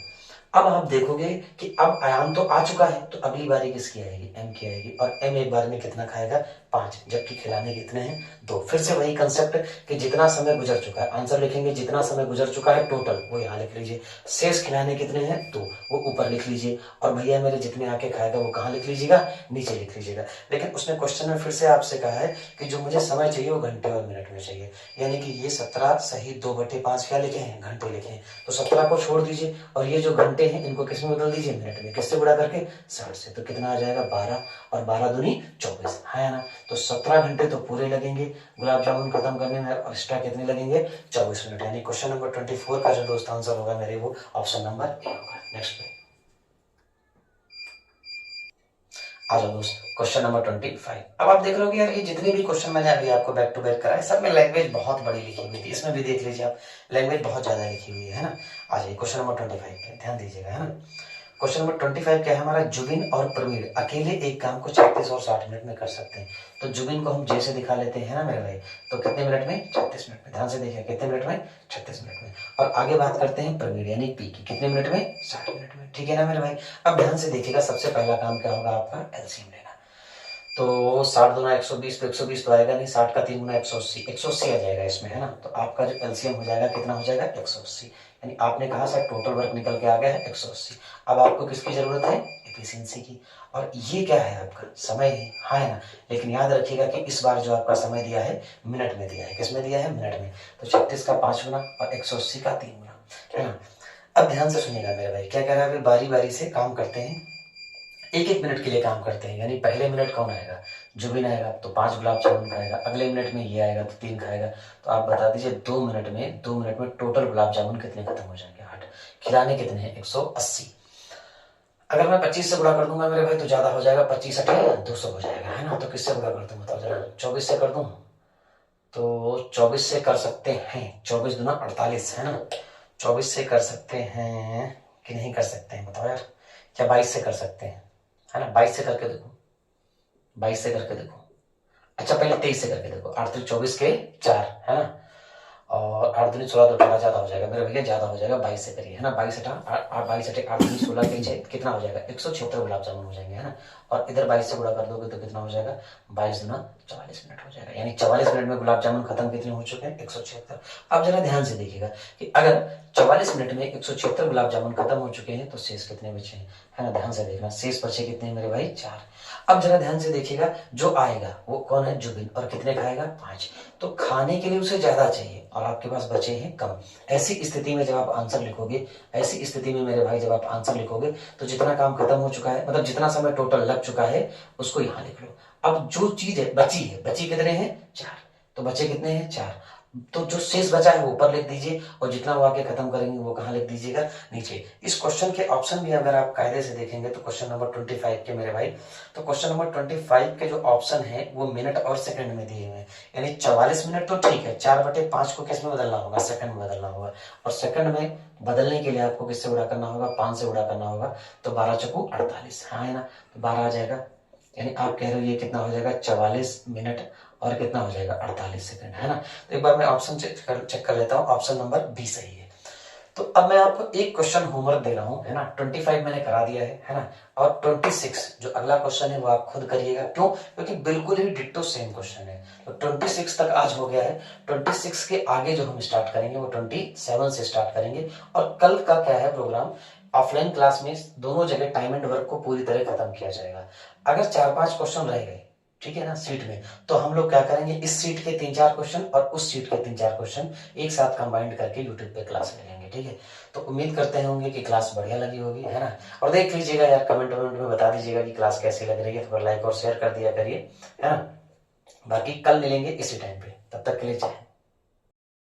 अब आप देखोगे कि अब आयान तो आ चुका है, तो अगली बारी किसकी आएगी, एम की आएगी। और एम एक बार में कितना खाएगा 5, जबकि खिलाने कितने हैं 2। फिर से वही कंसेप्ट कि जितना समय गुजर चुका है, आंसर लिखेंगे जितना समय गुजर चुका है टोटल, वो यहाँ लिख लीजिए। शेष खिलाने कितने हैं 2, वो ऊपर लिख लीजिए। और भैया मेरे जितने आके खाएगा वो कहाँ लिख लीजिएगा, नीचे लिख लीजिएगा। लेकिन उसने क्वेश्चन में फिर से आपसे कहा है कि जो मुझे समय चाहिए वो घंटे और मिनट में चाहिए। यानी कि ये 17 सही 2/5 क्या लिखे हैं, घंटे लिखे हैं। तो 17 को छोड़ दीजिए, और ये जो घंटे हैं इनको किस में बदल दीजिए, मिनट में। किससे गुणा करके 60 से। तो कितना आ जाएगा 12, और 12 दूनी 24 है ना। तो 17 घंटे तो पूरे लगेंगे गुलाब जामुन खत्म करने में, और एक्स्ट्रा कितने लगेंगे 24 मिनट। यानी क्वेश्चन नंबर 24 का जो दोस्त आंसर होगा मेरे, वो ऑप्शन नंबर ए होगा। नेक्स्ट पे आ जाओ दोस्त, क्वेश्चन नंबर 25। अब आप देख रहे हो कि यार ये जितने भी क्वेश्चन मैंने अभी आपको बैक टू बैक कराए, सब में लैंग्वेज बहुत बड़ी लिखी हुई थी। इसमें भी देख लीजिए आप, लैंग्वेज बहुत ज्यादा लिखी हुई है ना। आ जाइए क्वेश्चन नंबर 25 पे ध्यान दीजिएगा, है ना। क्वेश्चन नंबर 25 क्या है हमारा, जुबिन और प्रवीण अकेले एक काम को 36 और 60 मिनट में कर सकते हैं। तो जुबिन को हम जैसे दिखा लेते हैं ना मेरे भाई, तो कितने मिनट में 36 मिनट में। ध्यान से देखिए कितने मिनट में 36 मिनट में। और आगे बात करते हैं प्रवीण यानी पी की, कितने मिनट में 60 मिनट में। ठीक है ना मेरे भाई। अब ध्यान से देखिएगा, सबसे पहला काम क्या होगा आपका, एलसीएम लेना। तो 60 दूना 120, तो 120 तो आएगा नहीं, 60 का 3 गुना 180, 180 आ जाएगा इसमें, है ना। तो आपका जो एलसीएम हो जाएगा कितना हो जाएगा 180। यानी आपने कहा सर टोटल वर्क निकल के आ गया है 180। अब आपको किसकी जरूरत है, एफिशिएंसी की। और ये क्या है आपका समय है, हाँ है ना। लेकिन याद रखिएगा कि इस बार जो आपका समय दिया है मिनट में दिया है। किस में दिया है, मिनट में। तो 36 का 5 गुना और 180 का 3 गुना, है ना। अब ध्यान से सुनिएगा मेरे भाई, क्या कह रहा है, बारी बारी से काम करते हैं, 1-1 मिनट के लिए काम करते हैं। यानी पहले मिनट कौन आएगा, जुबिन आएगा, तो 5 गुलाब जामुन खाएगा। अगले मिनट में ये आएगा तो 3 खाएगा। तो आप बता दीजिए 2 मिनट में टोटल गुलाब जामुन कितने खत्म हो जाएंगे 8। खिलाने कितने हैं 180। अगर मैं 25 से गुणा कर दूंगा मेरे भाई तो ज्यादा हो जाएगा, 25 8 200 हो जाएगा, है ना। तो किससे गुणा कर दूं बताओ जरा, 24 से कर दूं। तो 24 से कर सकते हैं, 24 दूना 48, है ना। 24 से कर सकते हैं कि नहीं कर सकते हैं बताओ यार, क्या 22 से कर सकते हैं, है ना। 22 से करके देखो, 22 से करके देखो। अच्छा पहले 23 से करके देखो, 8 3 24 के 4, है ना। और 8 दूनी 16 तो 18 ज्यादा हो जाएगा मेरे भैया, ज्यादा हो जाएगा। 22 से करिए, है ना। 22 8 8 दूनी 16 के 6 कितना हो जाएगा 176 गुलाब जामुन हो जाएंगे, है ना। और इधर 22 से गुणा कर दोगे तो कितना हो जाएगा, 22 दूना 44 मिनट हो जाएगा। यानी 44 मिनट में गुलाब जामुन खत्म कितने हो चुके हैं 176। अब जरा ध्यान से देखिएगा कि अगर 44 मिनट में 176 गुलाब जामुन खत्म हो चुके हैं तो शेष कितने बचे हैं, है ना। ध्यान से देखना, शेष बचे कितने मेरे भाई 4। अब जरा ध्यान से देखिएगा, जो आएगा वो कौन है, जुबिन, और कितने खाएगा 5। तो खाने के लिए उसे ज्यादा चाहिए और आपके पास बचे हैं कम। ऐसी स्थिति में जब आप आंसर लिखोगे, ऐसी स्थिति में मेरे भाई जब आप आंसर लिखोगे तो जितना काम खत्म हो चुका है, मतलब जितना समय टोटल लग चुका है उसको यहाँ लिख लो। अब जो चीज है बची कितने हैं 4, तो बचे कितने हैं 4। तो जो शेष बचा है वो ऊपर लिख दीजिए और जितना वो आगे खत्म करेंगे वो कहाँ लिख दीजिएगा, नीचे। इस क्वेश्चन के ऑप्शन भी अगर आप कायदे से देखेंगे तो क्वेश्चन नंबर 25 के मेरे भाई, तो क्वेश्चन नंबर 25 के जो ऑप्शन है वो मिनट और सेकंड में दिए हुए हैं। यानी 44 मिनट तो ठीक है, 4/5 को किस में बदलना होगा, सेकंड में बदलना होगा। और सेकंड में बदलने के लिए आपको किससे गुणा करना होगा, 5 से गुणा करना होगा। तो 12 चौको 48, हाँ है ना, तो 12 आ जाएगा। यानी आप कह रहे हो ये कितना हो जाएगा, 44 मिनट और कितना हो जाएगा, 48 सेकंड, है ना। तो एक बार मैं ऑप्शन चेक कर लेता हूँ, ऑप्शन नंबर बी सही है। तो अब मैं आपको एक क्वेश्चन होमवर्क दे रहा हूँ, है ना। 25 मैंने करा दिया है ना। और 26 जो अगला क्वेश्चन है वो आप खुद करिएगा। क्यों? क्योंकि बिल्कुल ही डिट्टो सेम क्वेश्चन है। तो 26 तक आज हो गया है, 26 के आगे जो हम स्टार्ट करेंगे वो 27 से स्टार्ट करेंगे। और कल का क्या है प्रोग्राम, ऑफलाइन क्लास में दोनों जगह टाइम एंड वर्क को पूरी तरह खत्म किया जाएगा। अगर 4-5 क्वेश्चन रह गए, ठीक है ना, सीट में, तो हम लोग क्या करेंगे, इस सीट के 3-4 क्वेश्चन और उस सीट के 3-4 क्वेश्चन एक साथ कंबाइंड करके यूट्यूब पे क्लास ले लेंगे, ठीक है। तो उम्मीद करते होंगे कि क्लास बढ़िया लगी होगी, है ना। और देख लीजिएगा यार, कमेंट में बता दीजिएगा कि क्लास कैसी लग रही है, थोड़ा लाइक और शेयर कर दिया करिए, है ना। बाकी कल मिलेंगे इसी टाइम पे, तब तक के लिए जय हिंद।